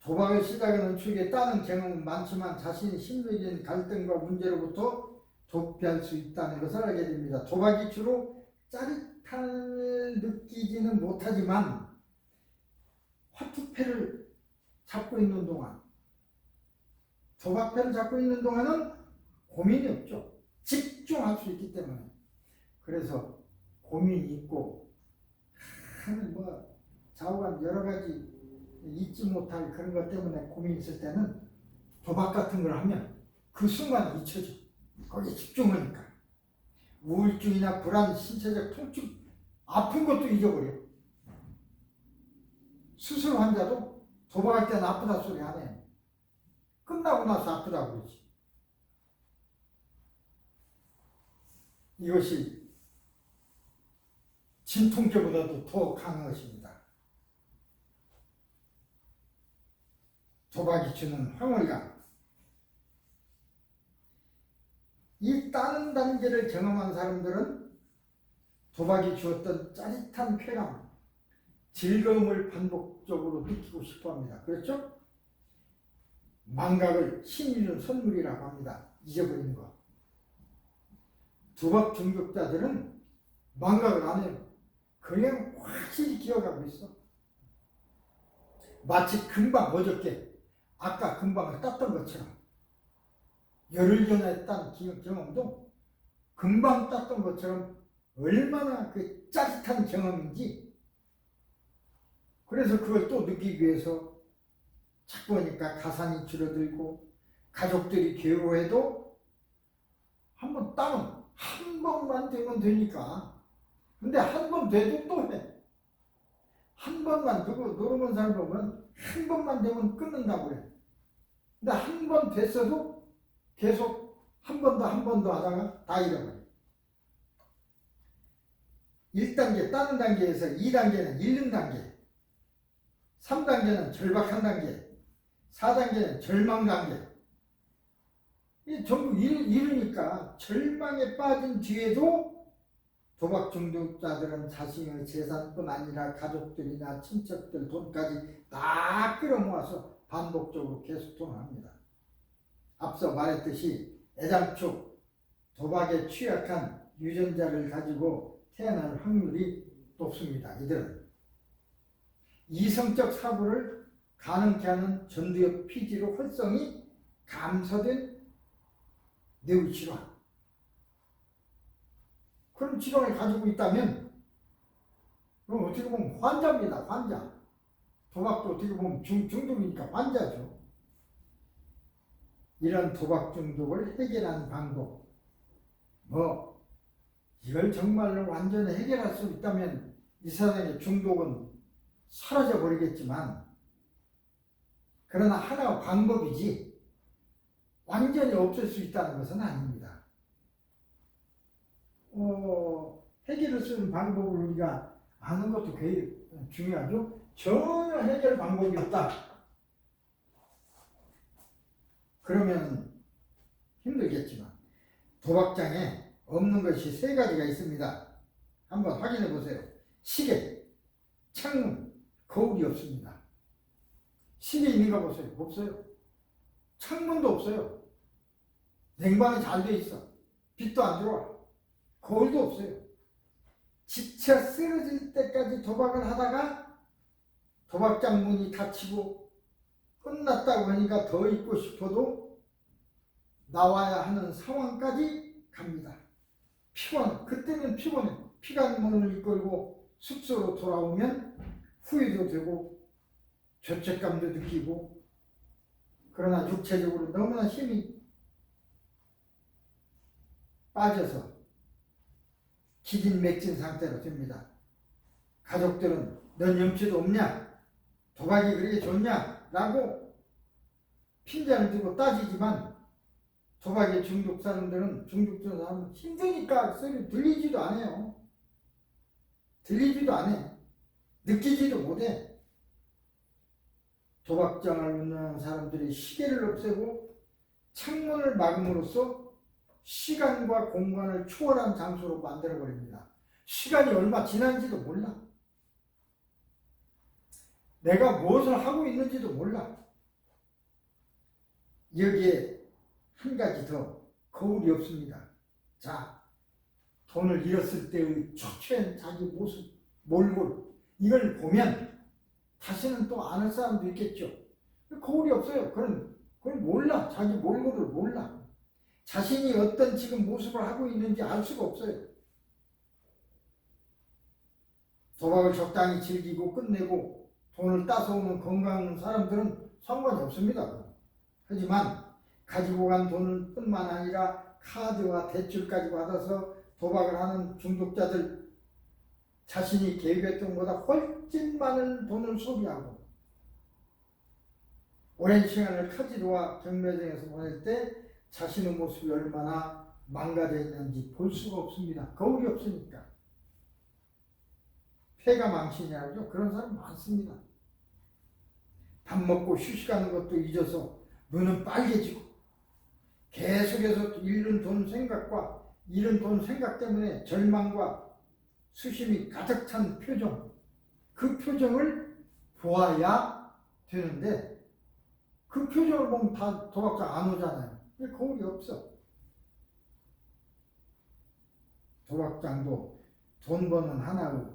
도박을 시작하는 축에 따는 경험은 많지만 자신이 심리적인 갈등과 문제로부터 도피할 수 있다는 것을 알게 됩니다. 도박이 주로 짜릿함을 느끼지는 못하지만 화투패를 잡고 있는 동안, 도박패를 잡고 있는 동안은 고민이 없죠. 집중할 수 있기 때문에. 그래서 고민이 있고 뭐 좌우간 여러 가지 잊지 못할 그런 것 때문에 고민이 있을 때는 도박 같은 걸 하면 그 순간 잊혀져. 거기에 집중하니까. 우울증이나 불안, 신체적 통증, 아픈 것도 잊어버려. 수술 환자도 도박할 때는 아프다 소리 안 해요. 끝나고 나서 아프다고 그러지. 이것이 진통제보다도 더 강한 것입니다. 도박이 주는 황홀감. 이 따는 단계를 경험한 사람들은 도박이 주었던 짜릿한 쾌감, 즐거움을 반복적으로 느끼고 싶어 합니다. 그렇죠? 망각을 신이 준 선물이라고 합니다. 잊어버리는 거. 도박 중독자들은 망각을 안 해요. 그냥 확실히 기억하고 있어. 마치 금방 어저께 아까 금방을 땄던 것처럼 열흘 전에 딴 경험도 금방 땄던 것처럼 얼마나 그 짜릿한 경험인지. 그래서 그걸 또 느끼기 위해서 자꾸 하니까 가산이 줄어들고 가족들이 괴로워해도 한번 따면 한 번만 되면 되니까. 근데 한 번 돼도 또 해. 한 번만 두고 노름은 사람 보면 한 번만 되면 끊는다고 그래. 근데 한 번 됐어도 계속 한 번 더 하다가 다 잃어버려. 1단계 따는 단계에서 2단계는 잃는 단계, 3단계는 절박한 단계, 4단계는 절망 단계. 이 전부 잃으니까 절망에 빠진 뒤에도 도박 중독자들은 자신의 재산뿐 아니라 가족들이나 친척들 돈까지 다 끌어모아서 반복적으로 계속 도난합니다. 앞서 말했듯이 애당초 도박에 취약한 유전자를 가지고 태어날 확률이 높습니다. 이들은 이성적 사고를 가능케 하는 전두엽 피지로 활성이 감소된 뇌의 질환, 그런 질환을 가지고 있다면 그럼 어떻게 보면 환자입니다. 환자. 도박도 어떻게 보면 중독이니까 환자죠. 이런 도박 중독을 해결하는 방법, 이걸 정말로 완전히 해결할 수 있다면 이 세상의 중독은 사라져 버리겠지만, 그러나 하나의 방법이지 완전히 없앨 수 있다는 것은 아닙니다. 해결을 쓰는 방법을 우리가 아는 것도 굉장히 중요하죠. 전혀 해결 방법이 없다. 그러면 힘들겠지만 도박장에 없는 것이 3가지가 있습니다. 한번 확인해 보세요. 시계, 창문, 거울이 없습니다. 시계 있는가 보세요. 없어요. 창문도 없어요. 냉방이 잘 돼 있어. 빛도 안 들어와. 거울도 없어요. 지쳐 쓰러질 때까지 도박을 하다가 도박장 문이 닫히고 끝났다고 하니까 더 있고 싶어도 나와야 하는 상황까지 갑니다. 그때는 피곤해. 피관문을 이끌고 숙소로 돌아오면 후회도 되고 죄책감도 느끼고, 그러나 육체적으로 너무나 힘이 빠져서 기진맥진 상태로 됩니다. 가족들은 넌 염치도 없냐? 도박이 그렇게 좋냐? 라고 핀잔을 들고 따지지만 도박에 중독 사람들은 힘드니까 소리 들리지도 않아요. 들리지도 않아. 느끼지도 못해. 도박장을 운영하는 사람들이 시계를 없애고 창문을 막음으로써 시간과 공간을 초월한 장소로 만들어버립니다. 시간이 얼마 지난지도 몰라. 내가 무엇을 하고 있는지도 몰라. 여기에 한 가지 더, 거울이 없습니다. 자, 돈을 잃었을 때의 초췌한 자기 모습, 몰골, 이걸 보면 다시는 또 안 할 사람도 있겠죠. 거울이 없어요. 그건 몰라. 자기 몰골을 몰라. 자신이 어떤 지금 모습을 하고 있는지 알 수가 없어요. 도박을 적당히 즐기고 끝내고 돈을 따서오는 건강한 사람들은 상관이 없습니다. 하지만 가지고 간 돈을 뿐만 아니라 카드와 대출까지 받아서 도박을 하는 중독자들, 자신이 계획했던 것보다 훨씬 많은 돈을 소비하고 오랜 시간을 카지노와 경매장에서 보낼 때 자신의 모습이 얼마나 망가져 있는지 볼 수가 없습니다. 거울이 없으니까. 폐가 망신이라죠. 그런 사람 많습니다. 밥 먹고 휴식하는 것도 잊어서 눈은 빨개지고 계속해서 잃은 돈 생각 때문에 절망과 수심이 가득 찬 표정, 그 표정을 보아야 되는데 그 표정을 보면 다 도박장 안 오잖아요. 거울이 없어. 도박장도 돈 버는 하나의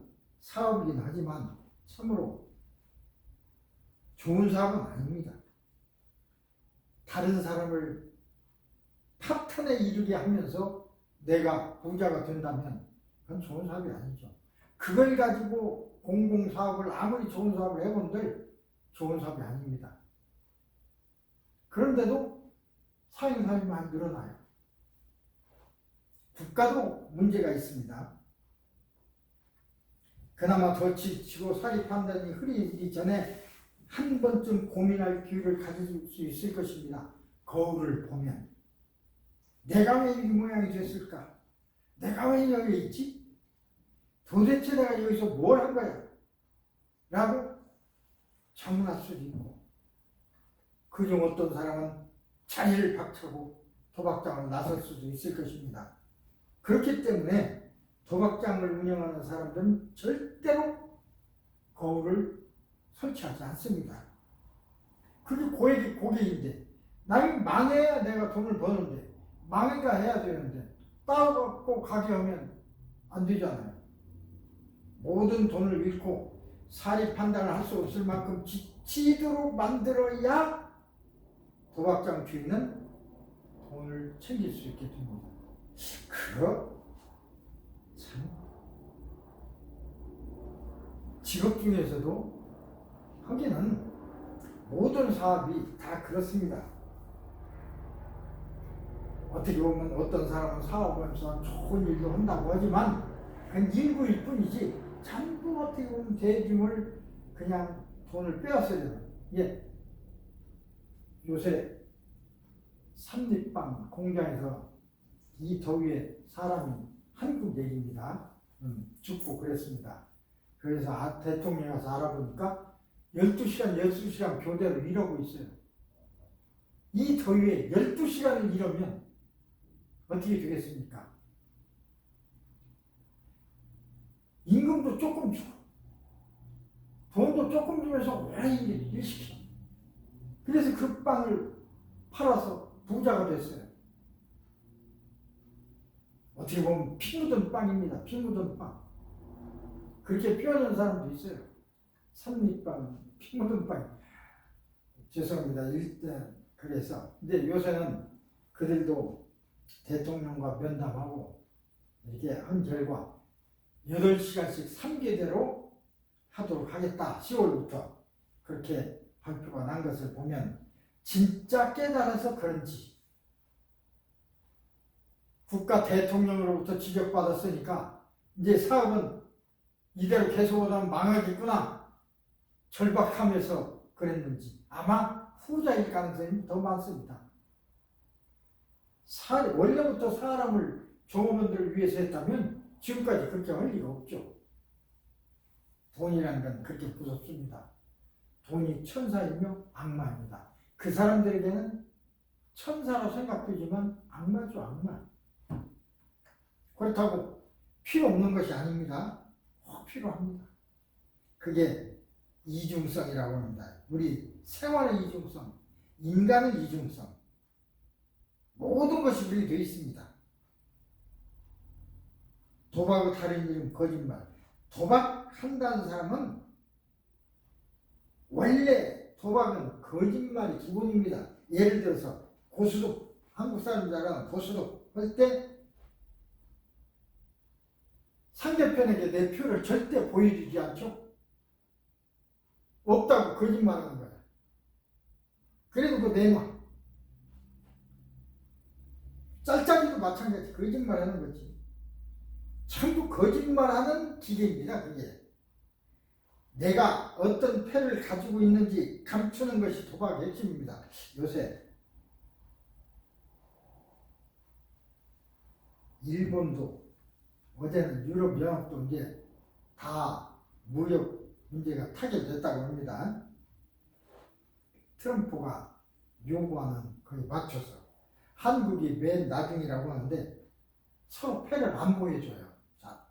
사업이긴 하지만 참으로 좋은 사업은 아닙니다. 다른 사람을 파탄에 이르게 하면서 내가 부자가 된다면 그건 좋은 사업이 아니죠. 그걸 가지고 공공사업을 아무리 좋은 사업을 해본들 좋은 사업이 아닙니다. 그런데도 사행사업이 많이 늘어나요. 국가도 문제가 있습니다. 그나마 더 지치고 사리 판단이 흐리기 전에 한 번쯤 고민할 기회를 가질 수 있을 것입니다. 거울을 보면 내가 왜 이 모양이 됐을까? 내가 왜 여기 있지? 도대체 내가 여기서 뭘 한 거야? 라고 자문할 수도 있고, 그중 어떤 사람은 자리를 박차고 도박장을 나설 수도 있을 것입니다. 그렇기 때문에 도박장을 운영하는 사람들은 절대로 거울을 설치하지 않습니다. 그게 고객인데 나는 망해야 내가 돈을 버는데 망해가 해야 되는데 따라갖고 가게 하면 안 되잖아요. 모든 돈을 잃고 사리 판단을 할 수 없을 만큼 지치도록 만들어야 도박장 주인은 돈을 챙길 수 있게 됩니다. 참 직업 중에서도 하기는 모든 사업이 다 그렇습니다. 어떻게 보면 어떤 사람은 사업하면서 좋은 일도 한다고 하지만 그건 일부일 뿐이지 전부 어떻게 보면 대중을 그냥 돈을 빼앗으려는, 요새 삼립방 공장에서 이 더위에 사람이 한국 얘기입니다. 죽고 그랬습니다. 그래서 대통령이 와서 알아보니까 12시간 교대로 일하고 있어요. 이 더위에 12시간을 일하면 어떻게 되겠습니까? 임금도 조금 주고 돈도 조금 주면서 왜 일 시켜? 그래서 그 빵을 팔아서 부자가 됐어요. 어떻게 보면 피 묻은 빵입니다. 피 묻은 빵. 그렇게 표현하는 사람도 있어요. 삼립빵, 피 묻은 빵. 죄송합니다. 일단 그래서 근데 요새는 그들도 대통령과 면담하고 이렇게 한 결과 8시간씩 3개대로 하도록 하겠다. 10월부터 그렇게 발표가 난 것을 보면 진짜 깨달아서 그런지 국가 대통령으로부터 지적받았으니까 이제 사업은 이대로 계속하다면 망하겠구나 절박하면서 그랬는지 아마 후자일 가능성이 더 많습니다. 원래부터 사람을 종업원들을 위해서 했다면 지금까지 그렇게 할 리가 없죠. 돈이라는 건 그렇게 무섭습니다. 돈이 천사이며 악마입니다. 그 사람들에게는 천사로 생각되지만 악마죠, 악마. 그렇다고 필요 없는 것이 아닙니다. 꼭 필요합니다. 그게 이중성이라고 합니다. 우리 생활의 이중성, 인간의 이중성, 모든 것이 우리 되어 있습니다. 도박의 다른 이름 거짓말. 도박한다는 사람은 원래 도박은 거짓말이 기본입니다. 예를 들어서 고스톱, 한국 사람들 알아 고스톱 할 때 상대편에게 내 표를 절대 보여주지 않죠. 없다고 거짓말하는 거야. 그래도 그 내놔. 짤짤이도 마찬가지 거짓말하는 거지. 전부 거짓말하는 기계입니다. 그게 내가 어떤 패를 가지고 있는지 감추는 것이 도박의 핵심입니다. 요새 일본도 어제는 유럽 연합도 이제 다 무역 문제가 타결됐다고 합니다. 트럼프가 요구하는 거에 맞춰서 한국이 맨 나중이라고 하는데 서로 패를 안 보여줘요. 자,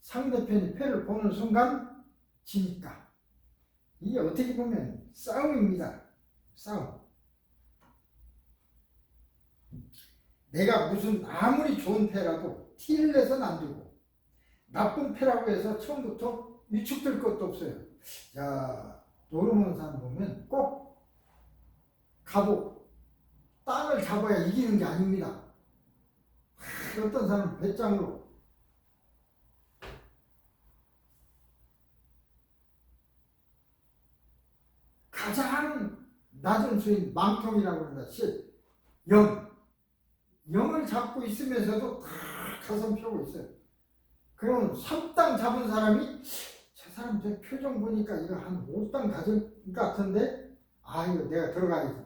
상대편이 패를 보는 순간 지니까 이게 어떻게 보면 싸움입니다. 싸움. 내가 무슨 아무리 좋은 패라도 티를 내서는 안 되고 나쁜 패라고 해서 처음부터 위축될 것도 없어요. 자, 노름하는 사람 보면 꼭 가보 땅을 잡아야 이기는 게 아닙니다. 어떤 사람은 배짱으로 가장 낮은 수인 망통이라고 합니다. 0을 잡고 있으면서도 다 가슴 펴고 있어요. 그러면 3땅 잡은 사람이 저 사람 저 표정 보니까 이거 한 5땅 가진 것 같은데 이거 내가 들어가야지.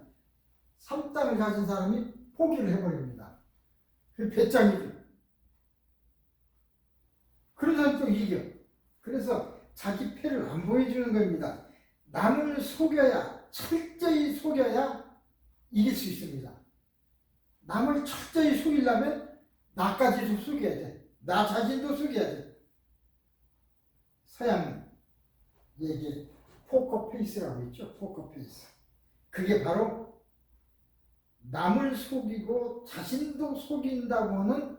3땅을 가진 사람이 포기를 해버립니다. 그 배짱이죠. 그런 사람이 또 이겨. 그래서 자기 패를 안 보여주는 겁니다. 남을 속여야, 철저히 속여야 이길 수 있습니다. 남을 철저히 속이려면 나까지도 속여야 돼. 나 자신도 속여야 돼. 서양 얘기 포커페이스라고 있죠. 포커페이스. 그게 바로 남을 속이고 자신도 속인다고 하는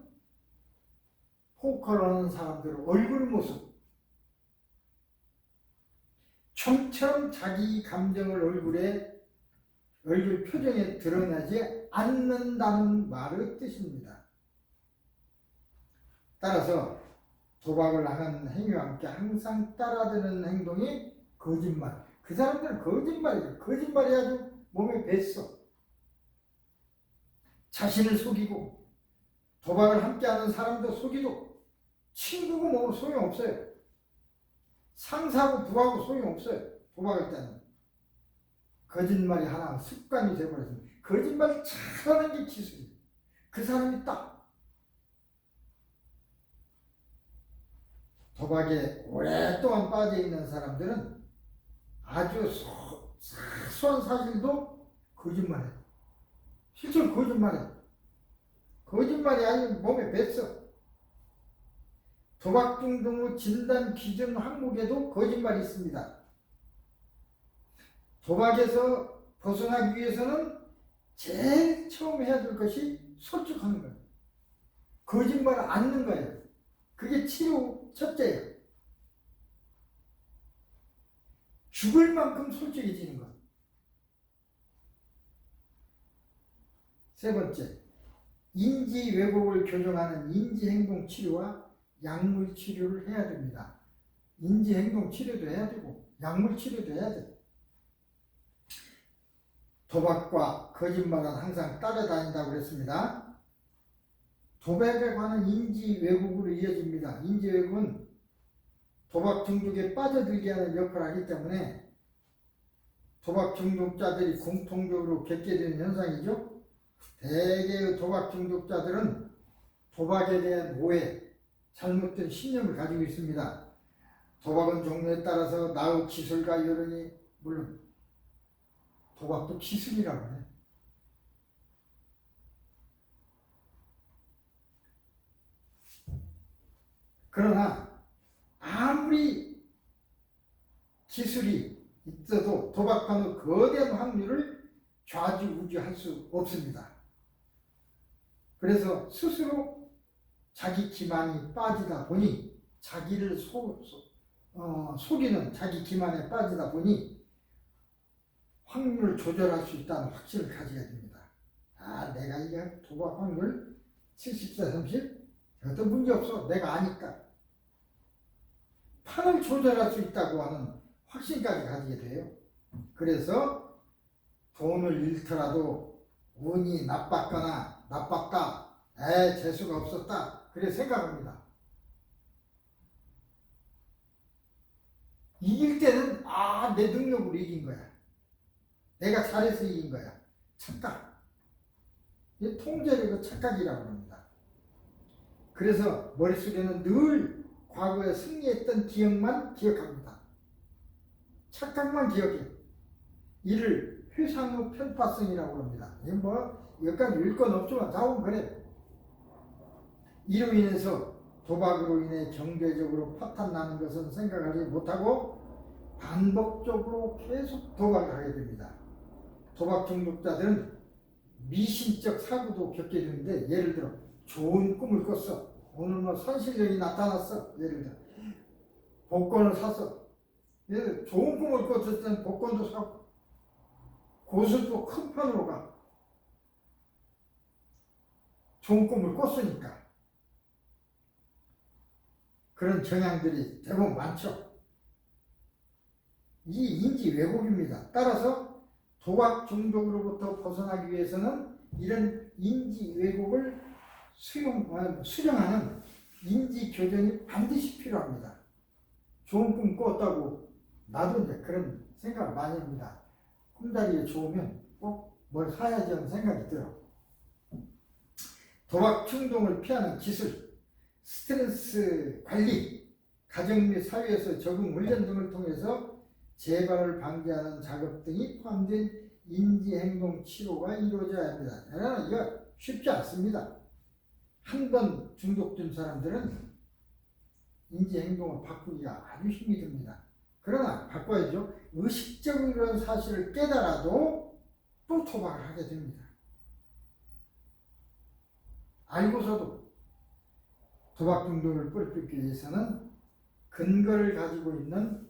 포커라는 사람들의 얼굴 모습. 좀처럼 자기 감정을 얼굴 표정에 드러나지 않는다는 말의 뜻입니다. 따라서 도박을 하는 행위와 함께 항상 따라드는 행동이 거짓말. 그 사람들은 거짓말이에요. 거짓말이 아주 몸에 뱄어. 자신을 속이고 도박을 함께하는 사람도 속이고 친구고 뭐 소용없어요. 상사하고 부하고 소용없어요. 도박할 때는. 거짓말이 하나 습관이 되어버렸습니다. 거짓말 잘하는 게 기술이에요. 그 사람이 딱 도박에 오랫동안 빠져있는 사람들은 아주 사소한 사실도 거짓말해요. 실제로 거짓말해요. 거짓말이 아니면 몸에 뱄어. 도박 중독 진단 기준 항목에도 거짓말이 있습니다. 도박에서 벗어나기 위해서는 제일 처음 해야 될 것이 솔직하는 거예요. 거짓말을 않는 거예요. 그게 치료 첫째예요. 죽을 만큼 솔직해지는 것. 세 번째, 인지 왜곡을 교정하는 인지행동 치료와 약물 치료를 해야 됩니다. 인지행동 치료도 해야 되고 약물 치료도 해야 돼. 도박과 거짓말은 항상 따라다닌다고 그랬습니다. 도박에 관한 인지 왜곡으로 이어집니다. 인지 왜곡은 도박 중독에 빠져들게 하는 역할을 하기 때문에 도박 중독자들이 공통적으로 겪게 되는 현상이죠. 대개의 도박 중독자들은 도박에 대한 오해, 잘못된 신념을 가지고 있습니다. 도박은 종류에 따라서 나의 기술과 여론이 물론 도박도 기술이라고 해. 그러나 아무리 기술이 있어도 도박하는 거대한 확률을 좌지우지할 수 없습니다. 그래서 스스로 자기 기만이 빠지다 보니 자기를 속이는 자기 기만에 빠지다 보니 확률을 조절할 수 있다는 확신을 가지게 됩니다. 아, 내가 이게 도박 확률 70대 30? 이것도 문제없어. 내가 아니까. 판을 조절할 수 있다고 하는 확신까지 가지게 돼요. 그래서 돈을 잃더라도 운이 나빴다. 재수가 없었다. 그래 생각합니다. 이길 때는 내 능력으로 이긴 거야. 내가 잘해서 이긴 거야. 착각. 이 통제력의 착각이라고 합니다. 그래서 머릿속에는 늘 과거에 승리했던 기억만 기억합니다. 착각만 기억해. 이를 회상의 편파성이라고 합니다. 여기까지 읽을 건 없지만 자원 그래. 이로 인해서 도박으로 인해 경제적으로 파탄나는 것은 생각하지 못하고 반복적으로 계속 도박을 하게 됩니다. 도박 중독자들은 미신적 사고도 겪게 되는데, 예를 들어 좋은 꿈을 꿨어. 오늘 선실력이 나타났어. 예를 들어 복권을 샀어. 예를 들어 좋은 꿈을 꿨을 때는 복권도 사고 고수도 큰 판으로 가. 좋은 꿈을 꿨으니까. 그런 경향들이 대부분 많죠. 이 인지 왜곡입니다. 따라서 도박 중독으로부터 벗어나기 위해서는 이런 인지 왜곡을 수령하는 인지 교정이 반드시 필요합니다. 좋은 꿈 꿨다고 나도 이제 그런 생각을 많이 합니다. 꿈자리에 좋으면 꼭 뭘 사야지 하는 생각이 들어. 도박 충동을 피하는 기술, 스트레스 관리, 가정 및 사회에서 적응 훈련 등을 통해서 재발을 방지하는 작업 등이 포함된 인지행동 치료가 이루어져야 합니다. 그러나 이거 쉽지 않습니다. 한 번 중독된 사람들은 인지행동을 바꾸기가 아주 힘이 듭니다. 그러나 바꿔야죠. 의식적으로 이런 사실을 깨달아도 또 도박을 하게 됩니다. 알고서도 도박 중독을 뿌리기 위해서는 근거를 가지고 있는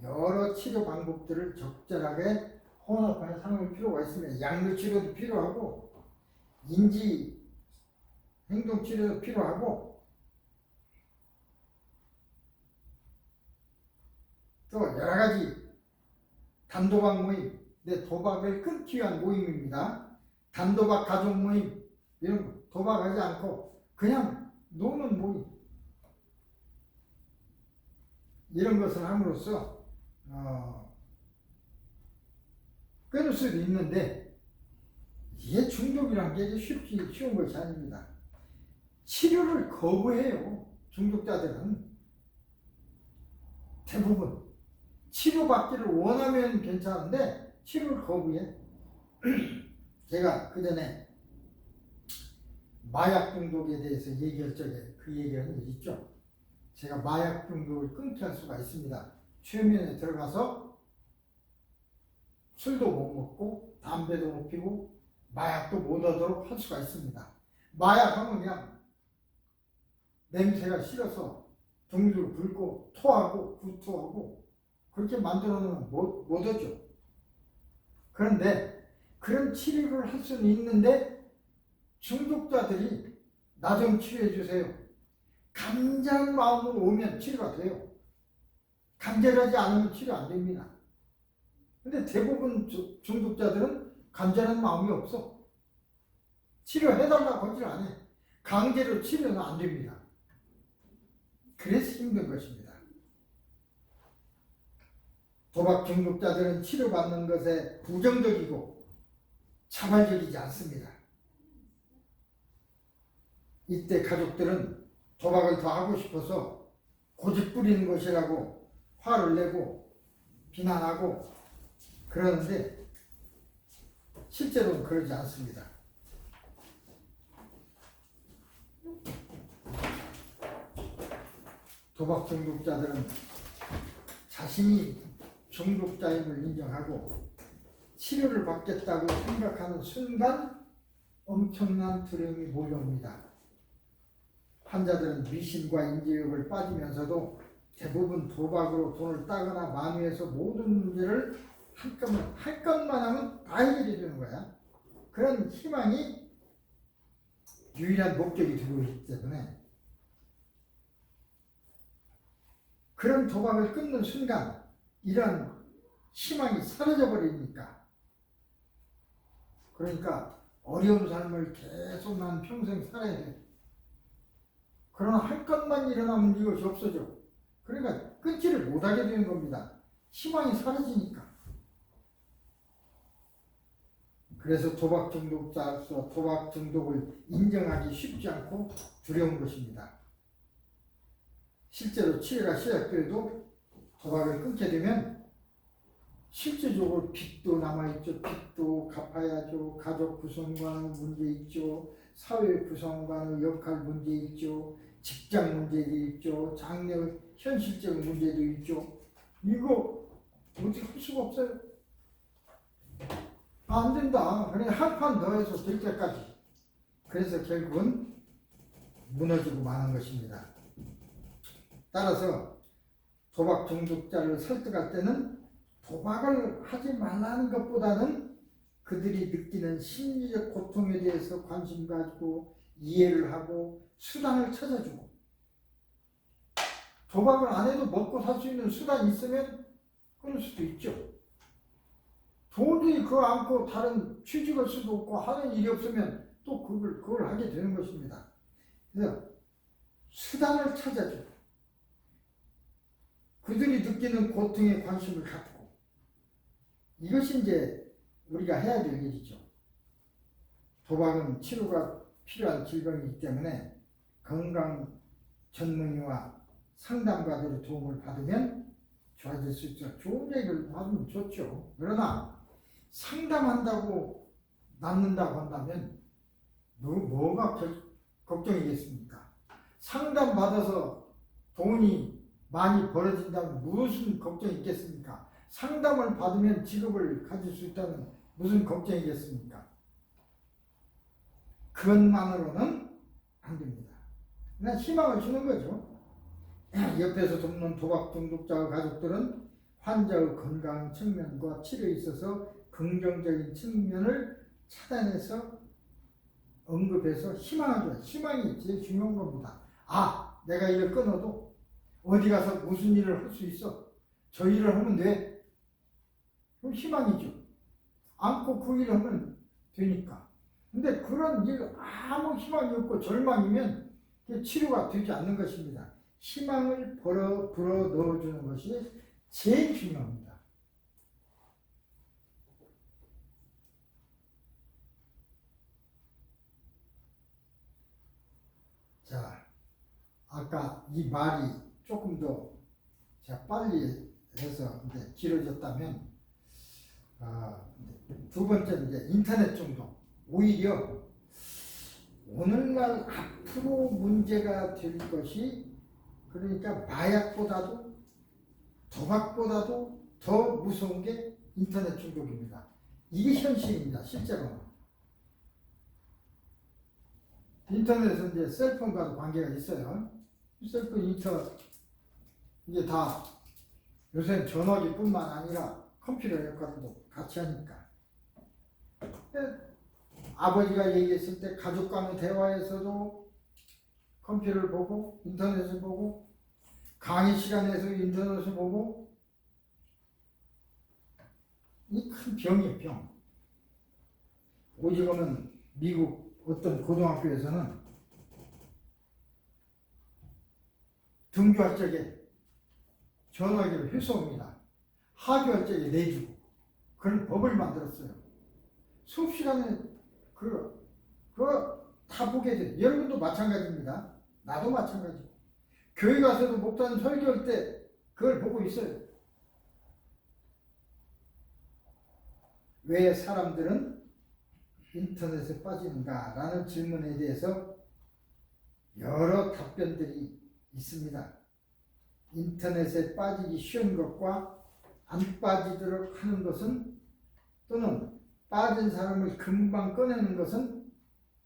여러 치료 방법들을 적절하게 혼합하여 사용할 필요가 있습니다. 약물 치료도 필요하고 인지 행동 치료도 필요하고 또 여러 가지 단도박 모임, 도박을 끊기 위한 모임입니다. 단도박 가족 모임, 이런 거 도박하지 않고 그냥 노는 모임, 이런 것을 함으로써 끊을 수도 있는데, 이게 중독이라는 게 쉬운 것이 아닙니다. 치료를 거부해요. 중독자들은 대부분 치료받기를 원하면 괜찮은데 치료를 거부해. 제가 그 전에 마약 중독에 대해서 얘기할 적에 그 얘기하는 일 있죠. 제가 마약 중독을 끊게 할 수가 있습니다. 최면에 들어가서 술도 못 먹고 담배도 못 피고 마약도 못 하도록 할 수가 있습니다. 마약하면 그냥 냄새가 싫어서 등줄 긁고 토하고 구토하고 그렇게 만들어 놓으면 못 하죠. 그런데 그런 치료를 할 수는 있는데 중독자들이 나 좀 치료해 주세요. 간절한 마음으로 오면 치료가 돼요. 간절하지 않으면 치료 안 됩니다. 근데 대부분 중독자들은 간절한 마음이 없어. 치료해달라고 하질 않아요. 강제로 치료는 안 됩니다. 그래서 힘든 것입니다. 도박 중독자들은 치료받는 것에 부정적이고 자발적이지 않습니다. 이때 가족들은 도박을 더 하고 싶어서 고집 부리는 것이라고 화를 내고 비난하고 그러는데 실제로는 그러지 않습니다. 도박 중독자들은 자신이 중독자임을 인정하고 치료를 받겠다고 생각하는 순간 엄청난 두려움이 몰려옵니다. 환자들은 미신과 인지욕을 빠지면서도 대부분 도박으로 돈을 따거나 만회해서 모든 문제를 한꺼번에 할 것만 하면 다 해결이 되는 거야. 그런 희망이 유일한 목적이 되고 있기 때문에 그런 도박을 끊는 순간 이런 희망이 사라져 버리니까, 그러니까 어려운 삶을 계속 난 평생 살아야 돼. 그러나 할 것만 일어나면 이것이 없어져. 그러니까 끊지를 못하게 되는 겁니다. 희망이 사라지니까. 그래서 도박 중독자로서 도박 중독을 인정하기 쉽지 않고 두려운 것입니다. 실제로 치료가 시작돼도 도박을 끊게 되면 실제적으로 빚도 남아있죠. 빚도 갚아야죠. 가족 구성과의 문제 있죠. 사회 구성과의 역할 문제 있죠. 직장 문제도 있죠. 장래 현실적인 문제도 있죠. 이거 어떻게 할 수가 없어요. 안 된다. 그냥 한 판 더 해서 될 때까지. 그래서 결국은 무너지고 마는 것입니다. 따라서 도박 중독자를 설득할 때는 도박을 하지 말라는 것보다는 그들이 느끼는 심리적 고통에 대해서 관심 가지고 이해를 하고 수단을 찾아주고, 도박을 안 해도 먹고 살 수 있는 수단이 있으면 끊을 수도 있죠. 도저히 그거 않고 다른 취직할 수도 없고 하는 일이 없으면 또 그걸 하게 되는 것입니다. 그래서 수단을 찾아주고 그들이 느끼는 고통에 관심을 갖고, 이것이 이제 우리가 해야 될 일이죠. 도박은 치료가 필요한 질병이기 때문에 건강 전문의와 상담가들의 도움을 받으면 좋아질 수 있죠. 좋은 얘기를 받으면 좋죠. 그러나 상담한다고 낫는다고 한다면 뭐가 걱정이겠습니까? 상담받아서 돈이 많이 벌어진다면 무슨 걱정이 있겠습니까? 상담을 받으면 직업을 가질 수 있다면 무슨 걱정이겠습니까? 그것만으로는 안 됩니다. 그냥 희망을 주는 거죠. 옆에서 돕는 도박 중독자 가족들은 환자의 건강 측면과 치료에 있어서 긍정적인 측면을 찾아내서 언급해서 희망을 줘요. 희망이 제일 중요한 겁니다. 아, 내가 이걸 끊어도 어디 가서 무슨 일을 할 수 있어. 저 일을 하면 돼. 그럼 희망이죠. 않고 그 일을 하면 되니까. 근데 그런 일 아무 희망이 없고 절망이면 치료가 되지 않는 것입니다. 희망을 불어 넣어주는 것이 제일 중요합니다. 자, 아까 이 말이 조금 더 제가 빨리 해서 이제 길어졌다면, 두 번째는 이제 인터넷 중독. 오히려 오늘날 앞으로 문제가 될 것이, 그러니까 마약보다도 도박보다도 더 무서운 게 인터넷 중독입니다. 이게 현실입니다. 실제로는. 인터넷은 이제 셀폰과도 관계가 있어요. 셀폰, 인터넷, 이게 다 요새 전화기뿐만 아니라 컴퓨터 역할도 같이 하니까. 아버지가 얘기했을 때 가족 간의 대화에서도 컴퓨터를 보고 인터넷을 보고, 강의 시간에서 인터넷을 보고, 이 큰 병이에요, 병. 오직은 미국 어떤 고등학교에서는 등교할 적에 전화기를 회수합니다. 하교할 적에 내주고, 그런 법을 만들었어요. 수업 시간에 그거 다 보게 돼. 여러분도 마찬가지입니다. 나도 마찬가지고. 교회 가서도 목사님 설교할 때 그걸 보고 있어요. 왜 사람들은 인터넷에 빠지는가라는 질문에 대해서 여러 답변들이 있습니다. 인터넷에 빠지기 쉬운 것과 안 빠지도록 하는 것은, 또는 빠진 사람을 금방 꺼내는 것은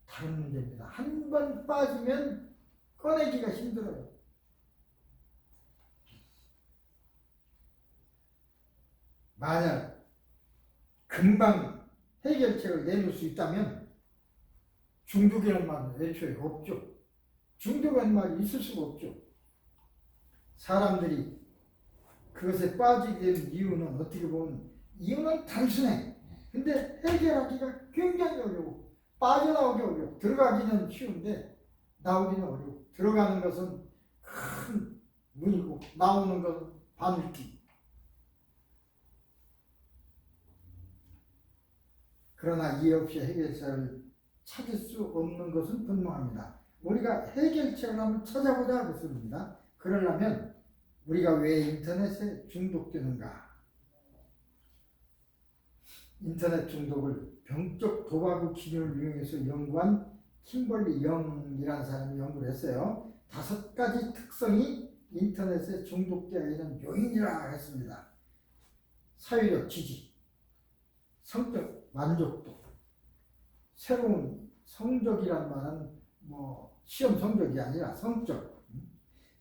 다른 문제입니다. 한 번 빠지면 꺼내기가 힘들어요. 만약 금방 해결책을 내놓을 수 있다면 중독이라는 말은 애초에 없죠. 중독이라는 말이 있을 수가 없죠. 사람들이 그것에 빠지게 되는 이유는 어떻게 보면 이유는 단순해. 근데 해결하기가 굉장히 어려워. 빠져나오기 어려워. 들어가기는 쉬운데 나오기는 어려워. 들어가는 것은 큰 문이고 나오는 것은 바늘기. 그러나 이해 없이 해결책을 찾을 수 없는 것은 분명합니다. 우리가 해결책을 한번 찾아보자 그 소리입니다. 그러려면 우리가 왜 인터넷에 중독되는가? 인터넷 중독을 병적 도박 기준을 이용해서 연구한 킴벌리 영이라는 사람이 연구를 했어요. 5가지 특성이 인터넷에 중독되어 있는 요인이라 했습니다. 사회적 지지, 성적 만족도, 새로운 성적이란 말은 시험 성적이 아니라 성적,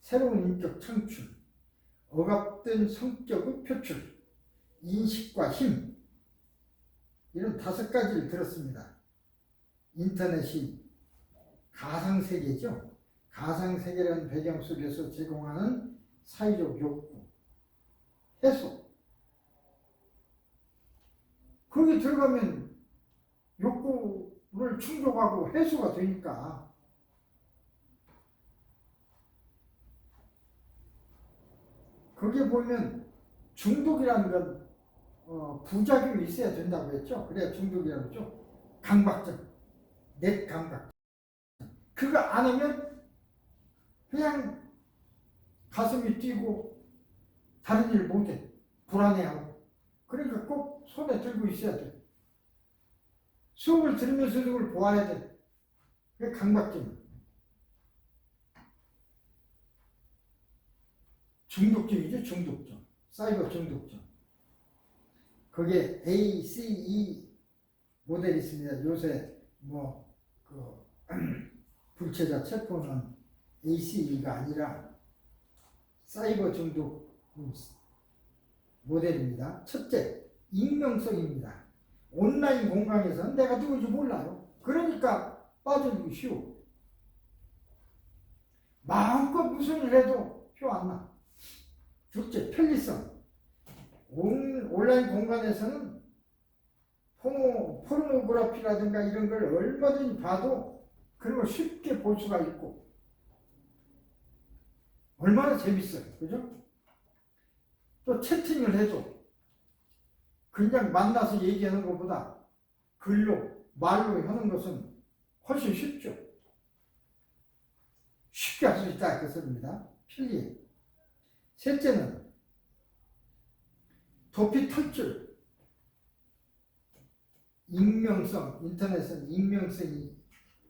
새로운 인격 창출, 억압된 성격의 표출, 인식과 힘, 이런 5가지를 들었습니다. 인터넷이 가상세계죠. 가상세계라는 배경 속에서 제공하는 사회적 욕구, 해소. 거기 들어가면 욕구를 충족하고 해소가 되니까 거기에 보면 중독이라는 건 부작용이 있어야 된다고 했죠. 그래야 중독이라고 했죠. 강박증, 넷 강박증. 그거 안 하면 그냥 가슴이 뛰고 다른 일 못해. 불안해하고. 그러니까 꼭 손에 들고 있어야 돼. 수업을 들으면서 그걸 보아야 돼. 그게 강박증. 중독증이죠. 중독증. 사이버 중독증. 거기에 ACE 모델이 있습니다. 요새 불체자 체포는 ACE가 아니라 사이버 중독 모델입니다. 첫째, 익명성입니다. 온라인 공간에서는 내가 누군지 몰라요. 그러니까 빠져들기 쉬워. 마음껏 무슨 일 해도 표 안 나. 둘째, 편리성. 온라인 공간에서는 포르노그래피라든가 이런 걸 얼마든지 봐도 그런 걸 쉽게 볼 수가 있고 얼마나 재밌어요. 그죠? 또 채팅을 해도 그냥 만나서 얘기하는 것보다 글로 말로 하는 것은 훨씬 쉽죠. 쉽게 할 수 있다 그 소리입니다. 편리해. 셋째는 도피 탈출. 익명성, 인터넷은 익명성이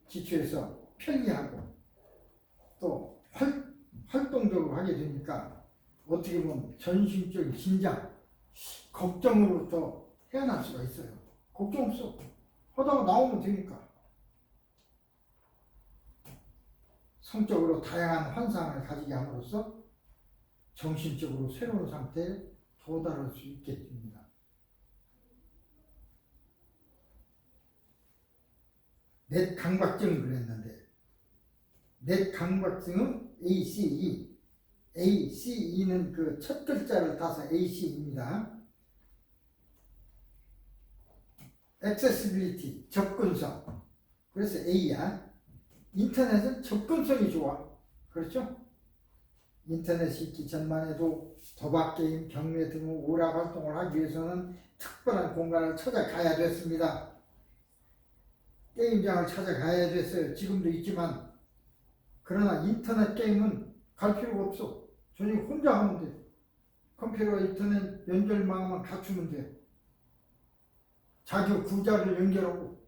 기초해서 편리하고 또 활동적으로 하게 되니까 어떻게 보면 전신적인 긴장, 걱정으로부터 헤어날 수가 있어요. 걱정 없어. 하다가 나오면 되니까. 성적으로 다양한 환상을 가지게 함으로써 정신적으로 새로운 상태에 도달할 수 있게 됩니다. 넷 강박증을 그랬는데 넷 강박증은 ACE. ACE는 그 첫 글자를 따서 ACE입니다. Accessibility, 접근성. 그래서 A야. 인터넷은 접근성이 좋아. 그렇죠? 인터넷이 있기 전만 해도 도박게임, 경매 등 오락 활동을 하기 위해서는 특별한 공간을 찾아가야 됐습니다. 게임장을 찾아가야 됐어요. 지금도 있지만. 그러나 인터넷 게임은 갈 필요가 없어. 저녁 혼자 하면 돼. 컴퓨터 인터넷 연결망만 갖추면 돼. 자기 구자를 연결하고.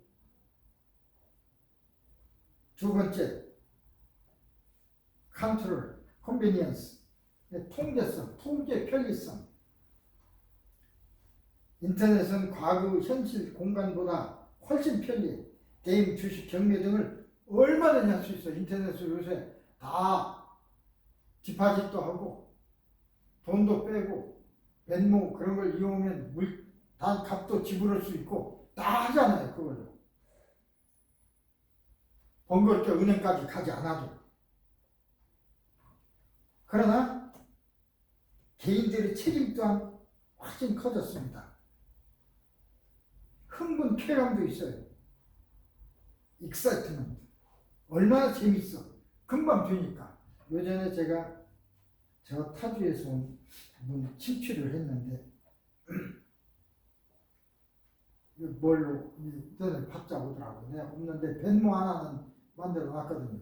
두 번째, 컨트롤, 컨비니언스, 통제성, 통제 편리성. 인터넷은 과거 현실 공간보다 훨씬 편리해. 게임, 주식, 경매 등을 얼마든지 할 수 있어. 인터넷으로 요새 다 디파짓도 하고 돈도 빼고 벤모 그런 걸 이용하면 단 값도 지불할 수 있고 다 하잖아요. 그걸로 번거롭게 은행까지 가지 않아도. 그러나 개인들의 책임 또한 훨씬 커졌습니다. 흥분 쾌감도 있어요. 익사이트먼트. 얼마나 재밌어. 금방 되니까. 예전에 제가 저 타주에서 온 분 침취를 했는데 뭘로 인터넷 받자 오더라고. 내가 없는데 벤모 하나는 만들어 놨거든요.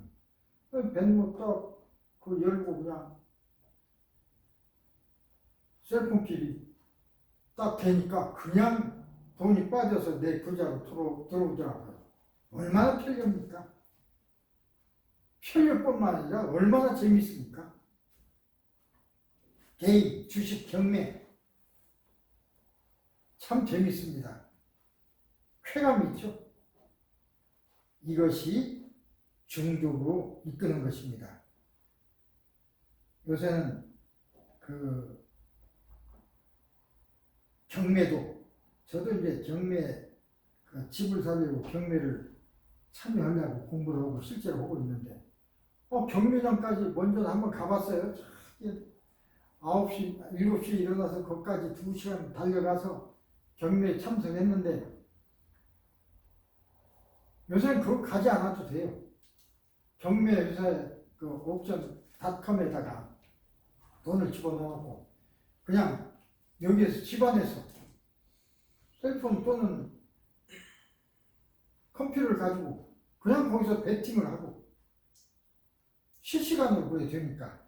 벤모 딱 그 열고 그냥 셀폰 길이 딱 되니까 그냥 돈이 빠져서 내 계좌로 들어오더라고요. 얼마나 편리합니까? 편리뿐만 아니라 얼마나 재밌습니까? 개인, 주식, 경매 참 재밌습니다. 쾌감이 있죠. 이것이 중독으로 이끄는 것입니다. 요새는 그 경매도 저도 이제 경매 그 집을 살려고 경매를 참여하려고 공부를 하고 실제로 하고 있는데 경매장까지 먼저 한번 가봤어요. 9시, 7시에 일어나서 거기까지 2시간 달려가서 경매에 참석했는데 요새는 그거 가지 않아도 돼요. 경매 회사에 그 옥션닷컴에다가 돈을 집어넣고 그냥 여기에서 집안에서 셀폰 또는 컴퓨터를 가지고 그냥 거기서 배팅을 하고 실시간으로 그게 되니까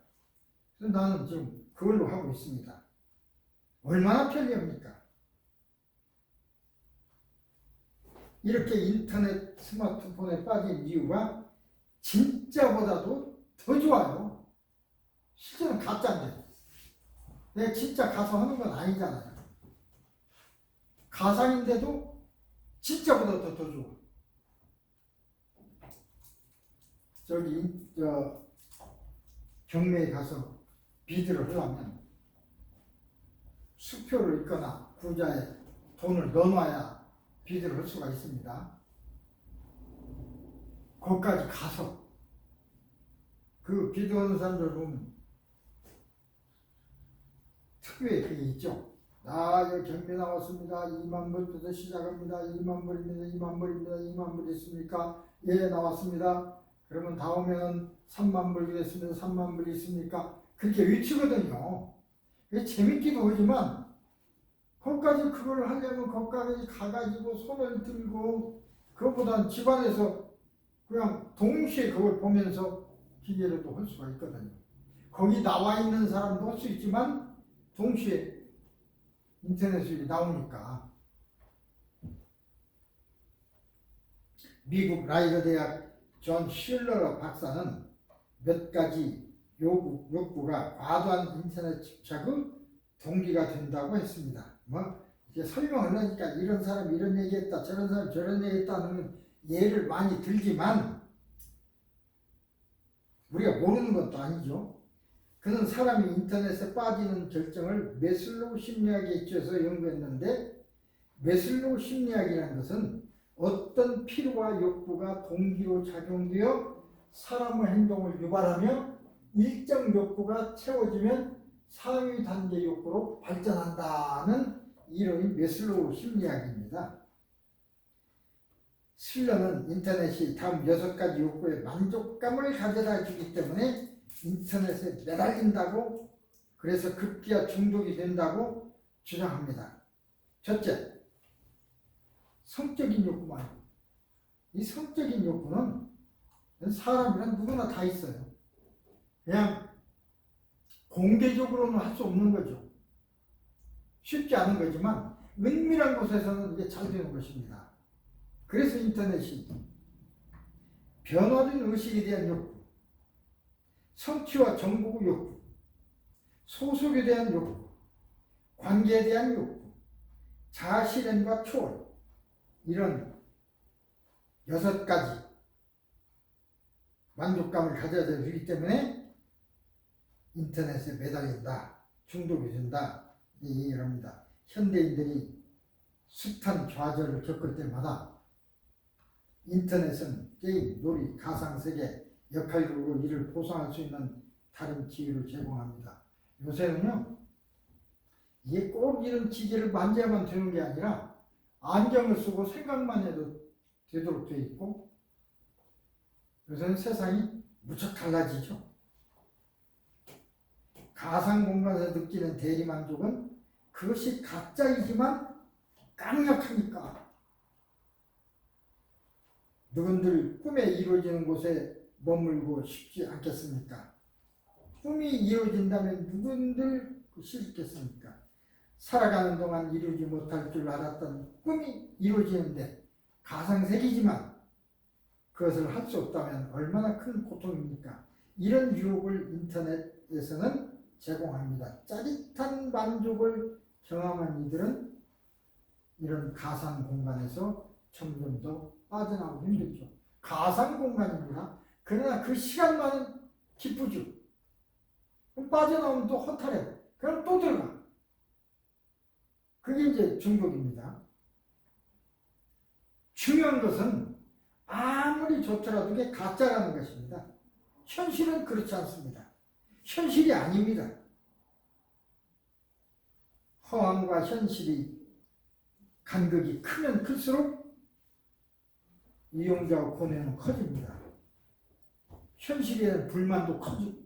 그래서 나는 지금 그걸로 하고 있습니다. 얼마나 편리합니까? 이렇게 인터넷 스마트폰에 빠진 이유가 진짜보다도 더 좋아요. 실제는 가짜인데 내가 진짜 가서 하는 건 아니잖아요. 가상인데도 진짜보다 더 좋아. 경매에 가서 비드를 하려면 수표를 있거나 구자에 돈을 넣어놔야 비드를 할 수가 있습니다. 거기까지 가서 그 비드하는 사람들 보면 특유의 그게 있죠. 여기 경매 나왔습니다. 2만 불부터 시작합니다. 2만 불입니다. 2만 불입니다. 2만 불 있습니까? 예, 나왔습니다. 그러면 다음에는 3만 불 되겠습니다. 3만 불 있습니까? 그렇게 외치거든요. 재밌기도 하지만 거기까지 그걸 하려면 거기까지 가가지고 손을 들고 그것보다는 집안에서 그냥 동시에 그걸 보면서 기계로도 할 수가 있거든요. 거기 나와 있는 사람도 할 수 있지만 동시에 인터넷이 나오니까. 미국 라이거 대학 존 슐러 박사는 몇 가지 욕구가 과도한 인터넷 집착의 동기가 된다고 했습니다. 이제 설명을 하니까 이런 사람이 이런 얘기했다, 저런 사람이 저런 얘기했다는 예를 많이 들지만 우리가 모르는 것도 아니죠. 그는 사람이 인터넷에 빠지는 결정을 매슬로우 심리학에 기초해서 연구했는데 매슬로우 심리학이라는 것은 어떤 필요와 욕구가 동기로 작용되어 사람의 행동을 유발하며 일정 욕구가 채워지면 상위 단계 욕구로 발전한다는 이론이 매슬로우 심리학입니다. 실러는 인터넷이 다음 6가지 욕구에 만족감을 가져다 주기 때문에 인터넷에 매달린다고, 그래서 급기야 중독이 된다고 주장합니다. 첫째, 성적인 욕구 말고, 이 성적인 욕구는 사람이란 누구나 다 있어요. 그냥 공개적으로는 할 수 없는 거죠. 쉽지 않은 거지만 은밀한 곳에서는 이게 잘 되는 것입니다. 그래서 인터넷이 변화된 의식에 대한 욕구, 성취와 정복의 욕구, 소속에 대한 욕구, 관계에 대한 욕구, 자아실현과 초월, 이런 6가지 만족감을 가져야 되기 때문에 인터넷에 매달린다, 중독이 된다, 이 얘기를 합니다. 현대인들이 숱한 좌절을 겪을 때마다 인터넷은 게임, 놀이, 가상세계, 역할극으로 이를 보상할 수 있는 다른 기회를 제공합니다. 요새는요, 이게 꼭 이런 기계를 만져야만 되는 게 아니라 안경을 쓰고 생각만 해도 되도록 되어 있고, 요새는 세상이 무척 달라지죠. 가상 공간에서 느끼는 대리만족은 그것이 가짜이지만 강력하니까 누군들 꿈에 이루어지는 곳에 머물고 싶지 않겠습니까? 꿈이 이루어진다면 누군들 싫겠습니까? 살아가는 동안 이루지 못할 줄 알았던 꿈이 이루어지는데 가상세계지만 그것을 할 수 없다면 얼마나 큰 고통입니까? 이런 유혹을 인터넷에서는 제공합니다. 짜릿한 만족을 경험한 이들은 이런 가상 공간에서 점점 더 빠져나오기 힘들죠. 가상 공간입니다. 그러나 그 시간만은 기쁘죠. 그럼 빠져나오면 또 허탈해. 그럼 또 들어가. 그게 이제 중독입니다. 중요한 것은 아무리 좋더라도 그게 가짜라는 것입니다. 현실은 그렇지 않습니다. 현실이 아닙니다. 허황과 현실이 간극이 크면 클수록 이용자와 고뇌는 커집니다. 현실에 대한 불만도 커지고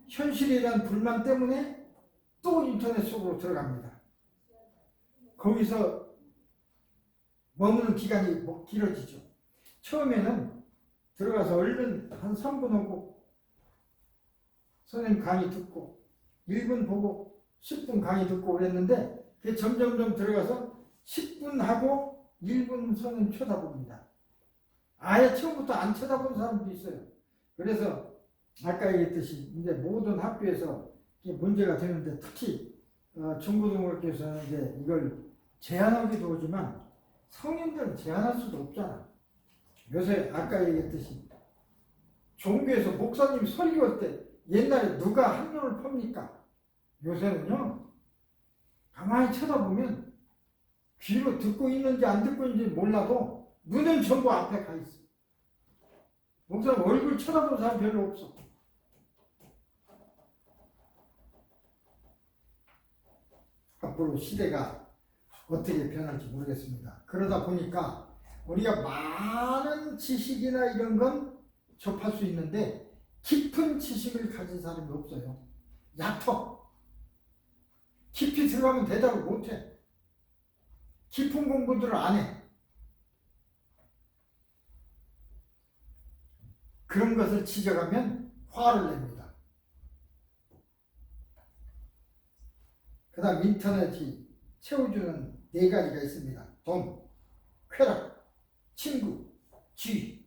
현실에 대한 불만 때문에 또 인터넷 속으로 들어갑니다. 거기서 머무는 기간이 길어지죠. 처음에는 들어가서 얼른 한 3분 하고 선생님 강의 듣고 1분 보고 10분 강의 듣고 그랬는데 그게 점점점 들어가서 10분 하고 1분 선생님 쳐다봅니다. 아예 처음부터 안 쳐다보는 사람도 있어요. 그래서 아까 얘기했듯이 이제 모든 학교에서 문제가 되는데 특히 중고등학교에서는 이제 이걸 제한하기도 하지만 성인들은 제한할 수도 없잖아. 요새 아까 얘기했듯이 종교에서 목사님 설교할 때 옛날에 누가 한눈을 팝니까? 요새는요 가만히 쳐다보면 귀로 듣고 있는지 안 듣고 있는지 몰라도 눈은 전부 앞에 가 있어. 목사님 얼굴 쳐다보는 사람 별로 없어. 앞으로 시대가 어떻게 변할지 모르겠습니다. 그러다 보니까 우리가 많은 지식이나 이런 건 접할 수 있는데 깊은 지식을 가진 사람이 없어요. 얕어. 깊이 들어가면 대답을 못해. 깊은 공부들을 안 해. 그런 것을 지적하면 화를 냅니다. 그 다음 인터넷이 채워주는 4가지가 있습니다. 돈, 쾌락, 친구, 지위.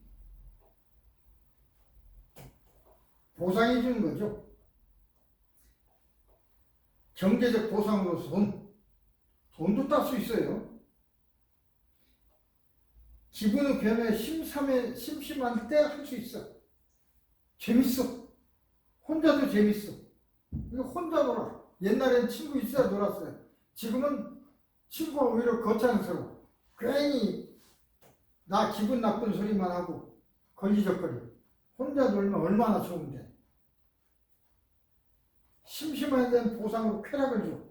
보상해 주는 거죠. 경제적 보상으로서 돈도 딸 수 있어요. 기분의 변화에 심심할 때 할 수 있어. 재밌어. 혼자도 재밌어. 혼자 놀아. 옛날엔 친구 있어야 놀았어요. 지금은 친구가 오히려 거창스러워. 괜히 나 기분 나쁜 소리만 하고 걸리적거려. 혼자 놀면 얼마나 좋은데. 심심한 데는 보상으로 쾌락을 줘.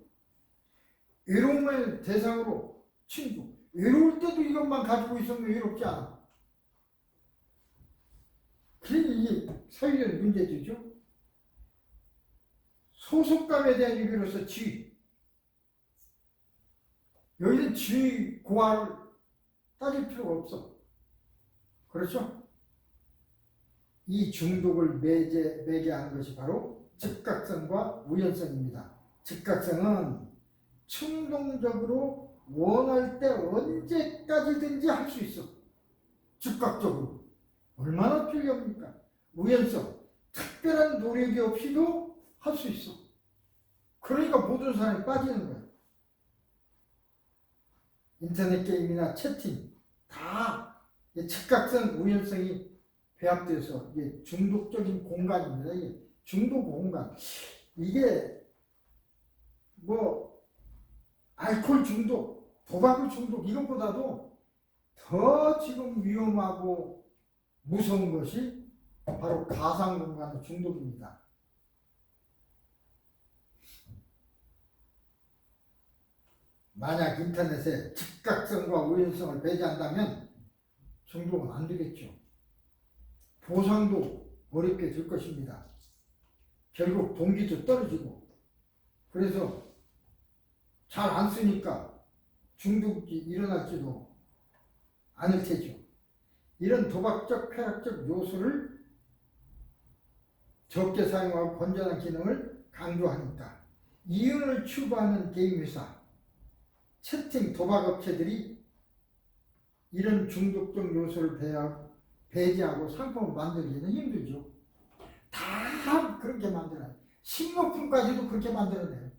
외로움을 대상으로 친구. 외로울 때도 이것만 가지고 있으면 외롭지 않아. 그게 이게 사회적 문제죠. 소속감에 대한 유기로서 지위. 여기는 지위, 고하를 따질 필요가 없어. 그렇죠? 이 중독을 매개하는 것이 바로 즉각성과 우연성입니다. 즉각성은 충동적으로 원할 때 언제까지든지 할 수 있어. 즉각적으로. 얼마나 필요합니까? 우연성. 특별한 노력이 없이도 할 수 있어. 그러니까 모든 사람이 빠지는 거야. 인터넷 게임이나 채팅 다 즉각성, 우연성이 배합돼서 이게 중독적인 공간입니다. 이게 중독 공간. 이게 뭐 알코올 중독, 도박 중독 이것보다도 더 지금 위험하고 무서운 것이 바로 가상 공간의 중독입니다. 만약 인터넷에 즉각성과 우연성을 배제한다면 중독은 안 되겠죠. 보상도 어렵게 될 것입니다. 결국 동기도 떨어지고, 그래서 잘 안 쓰니까 중독이 일어날지도 않을 테죠. 이런 도박적, 쾌락적 요소를 적게 사용하고 건전한 기능을 강조하니까 이윤을 추구하는 게임 회사, 채팅 도박 업체들이 이런 중독적 요소를 배제하고 상품을 만들기는 힘들죠. 다 그렇게 만들어요. 식료품까지도 그렇게 만들어내요.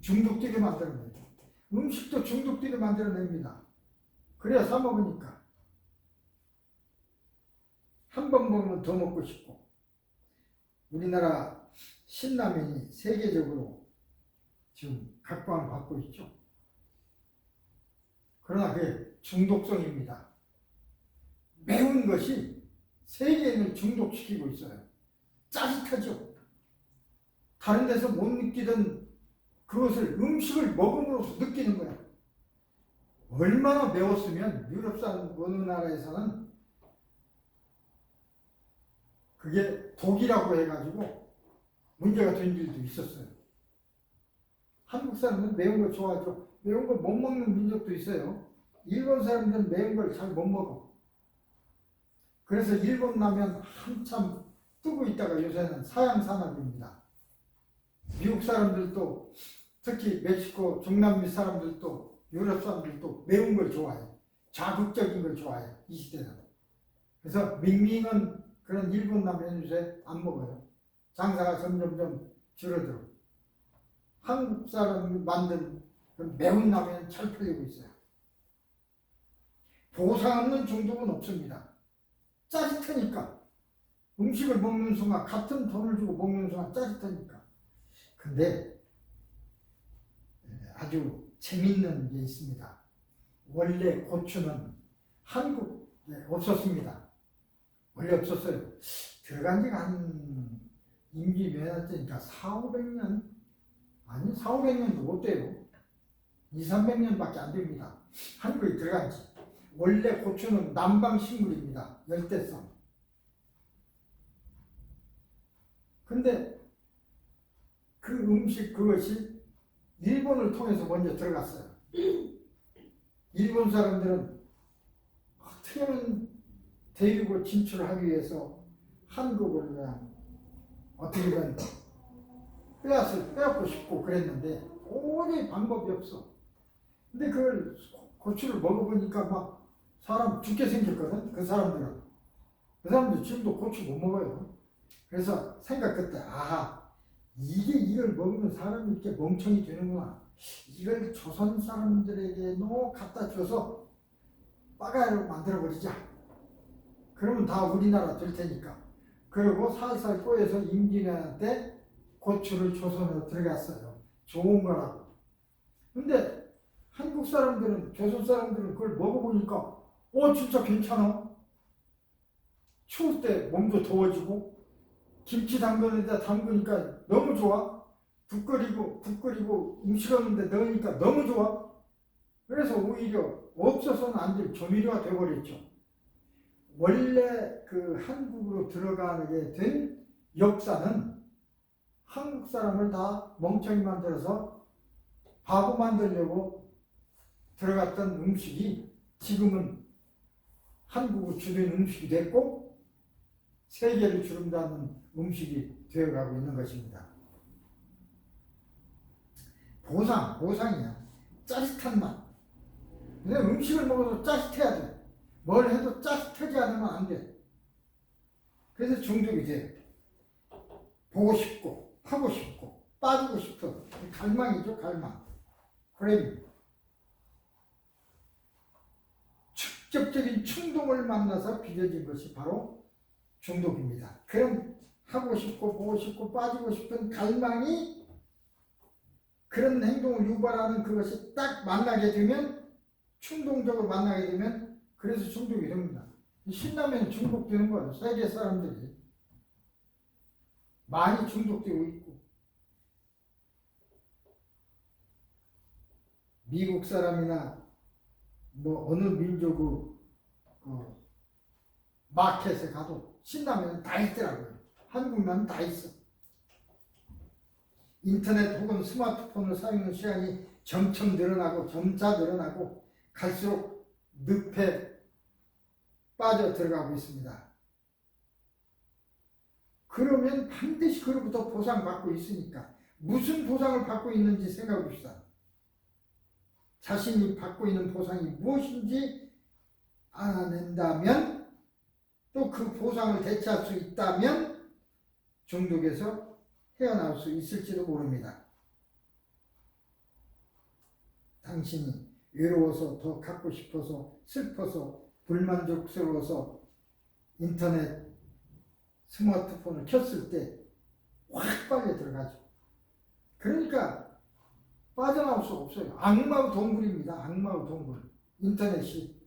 중독되게 만들어내요. 음식도 중독되게 만들어냅니다. 그래야 사 먹으니까 한 번 먹으면 더 먹고 싶고. 우리나라 신라면이 세계적으로 지금 각광을 받고 있죠. 그러나 그게 중독성입니다. 매운 것이 세계인을 중독시키고 있어요. 짜릿하죠. 다른 데서 못 느끼던 그것을 음식을 먹음으로써 느끼는 거예요. 얼마나 매웠으면 유럽 사람 어느 나라에서는 그게 독이라고 해가지고 문제가 된 일도 있었어요. 한국 사람은 매운 거 좋아하죠. 매운 거 못 먹는 민족도 있어요. 일본 사람들은 매운 걸 잘 못 먹어. 그래서 일본 라면 한참 뜨고 있다가 요새는 사양 산업입니다. 미국 사람들도, 특히 멕시코, 중남미 사람들도, 유럽 사람들도 매운 걸 좋아해요. 자극적인 걸 좋아해요. 이 시대는. 그래서 밍밍은 그런 일본 라면 요새 안 먹어요. 장사가 점점점 줄어들어. 한국 사람이 만든 매운 라면 잘 팔리고 있어요. 보상 없는 중독은 없습니다. 짜릿하니까. 음식을 먹는 순간, 같은 돈을 주고 먹는 순간 짜릿하니까. 근데 아주 재밌는 게 있습니다. 원래 고추는 한국에 없었습니다. 원래 없었어요. 들어간 지가 한 임기 몇 년 때니까 400~500년? 아니 400~500년도 못 돼요. 200~300년밖에 안 됩니다. 한국에 들어간 지. 원래 고추는 남방식물입니다. 열대성. 근데 그 음식 그것이 일본을 통해서 먼저 들어갔어요. 일본 사람들은 어떻게든 대륙을 진출하기 위해서 한국을 그냥 어떻게든 빼앗고 싶고 그랬는데 도저히 방법이 없어. 근데 그걸 고추를 먹어보니까 막 사람 죽게 생겼거든. 그 사람들 지금도 고추 못 먹어요. 그래서 생각했대. 아하, 이걸 먹으면 사람이 이렇게 멍청이 되는구나. 이걸 조선 사람들에게도 갖다 줘서 빠가야로 만들어버리자. 그러면 다 우리나라 될 테니까. 그리고 살살 꼬여서 임진왜란때 고추를 조선으로 들어갔어요. 좋은 거라고. 근데 한국 사람들은, 조선 사람들은 그걸 먹어보니까 진짜 괜찮아. 추울 때 몸도 더워지고 김치 담그는데 담그니까 너무 좋아. 국 끓이고 음식 없는데 넣으니까 너무 좋아. 그래서 오히려 없어서는 안 될 조미료가 되어버렸죠. 원래 그 한국으로 들어가게 된 역사는 한국 사람을 다 멍청이 만들어서 바보 만들려고 들어갔던 음식이 지금은 한국을 주된 음식이 됐고 세계를 주름잡는 음식이 되어가고 있는 것입니다. 보상이야. 짜릿한 맛. 근데 음식을 먹어도 짜릿해야 돼. 뭘 해도 짜릿하지 않으면 안 돼. 그래서 중독이 돼. 보고 싶고, 하고 싶고, 빠지고 싶어. 갈망이죠, 갈망. 그래. 직접적인 충동을 만나서 빚어진 것이 바로 중독입니다. 그럼 하고 싶고 보고 싶고 빠지고 싶은 갈망이 그런 행동을 유발하는 그것이 딱 만나게 되면 충동적으로 만나게 되면 그래서 중독이 됩니다. 신라면 중독되는 거예요. 세계 사람들이 많이 중독되고 있고 미국 사람이나 뭐 어느 민족의 마켓에 가도 신라면 다 있더라고요. 한국만 다 있어. 인터넷 혹은 스마트폰을 사용하는 시간이 점점 점차 늘어나고 갈수록 늪에 빠져 들어가고 있습니다. 그러면 반드시 그로부터 보상받고 있으니까 무슨 보상을 받고 있는지 생각해 봅시다. 자신이 받고 있는 보상이 무엇인지 알아낸다면 또 그 보상을 대체할 수 있다면 중독에서 헤어나올 수 있을지도 모릅니다. 당신이 외로워서 더 갖고 싶어서 슬퍼서 불만족스러워서 인터넷 스마트폰을 켰을 때 확 빨려 들어가죠. 그러니까 빠져나올 수 없어요. 악마의 동굴입니다. 악마의 동굴. 인터넷이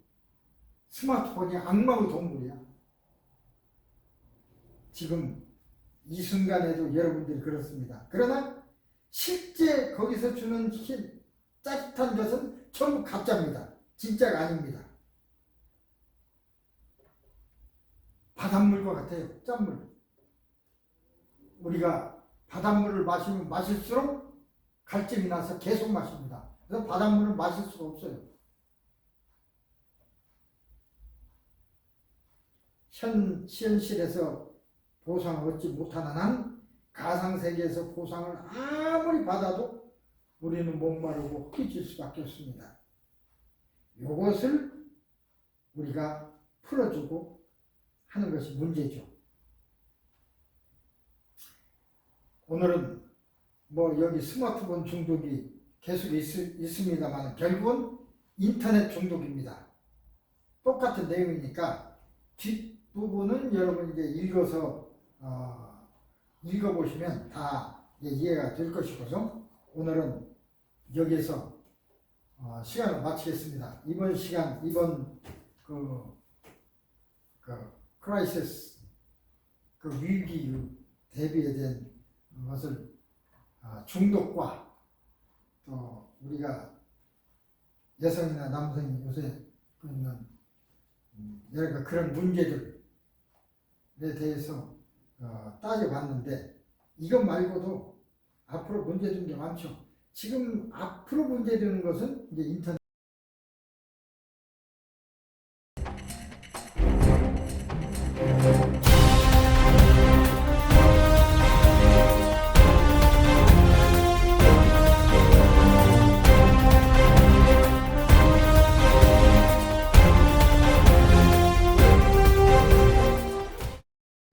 스마트폰이 악마의 동굴이야. 지금 이 순간에도 여러분들이 그렇습니다. 그러나 실제 거기서 주는 짜릿한 것은 전부 가짜입니다. 진짜가 아닙니다. 바닷물과 같아요. 짠물. 우리가 바닷물을 마시면 마실수록 갈증이 나서 계속 마십니다. 그래서 바닷물을 마실 수가 없어요. 현실에서 보상을 얻지 못하는 한 가상세계에서 보상을 아무리 받아도 우리는 목마르고 헛기질 수밖에 없습니다. 이것을 우리가 풀어주고 하는 것이 문제죠. 오늘은 뭐 여기 스마트폰 중독이 계속 있습니다만 결국은 인터넷 중독입니다. 똑같은 내용이니까 뒷부분은 여러분 이제 읽어보시면 다 이해가 될 것이고요. 오늘은 여기에서 시간을 마치겠습니다. 이번 크라이시스 위기 대비에 대한 것을 중독과 또 우리가 여성이나 남성이 요새 있는 여러 그런 문제들에 대해서 따져봤는데 이것 말고도 앞으로 문제되는 게 많죠. 지금 앞으로 문제되는 것은 이제 인터넷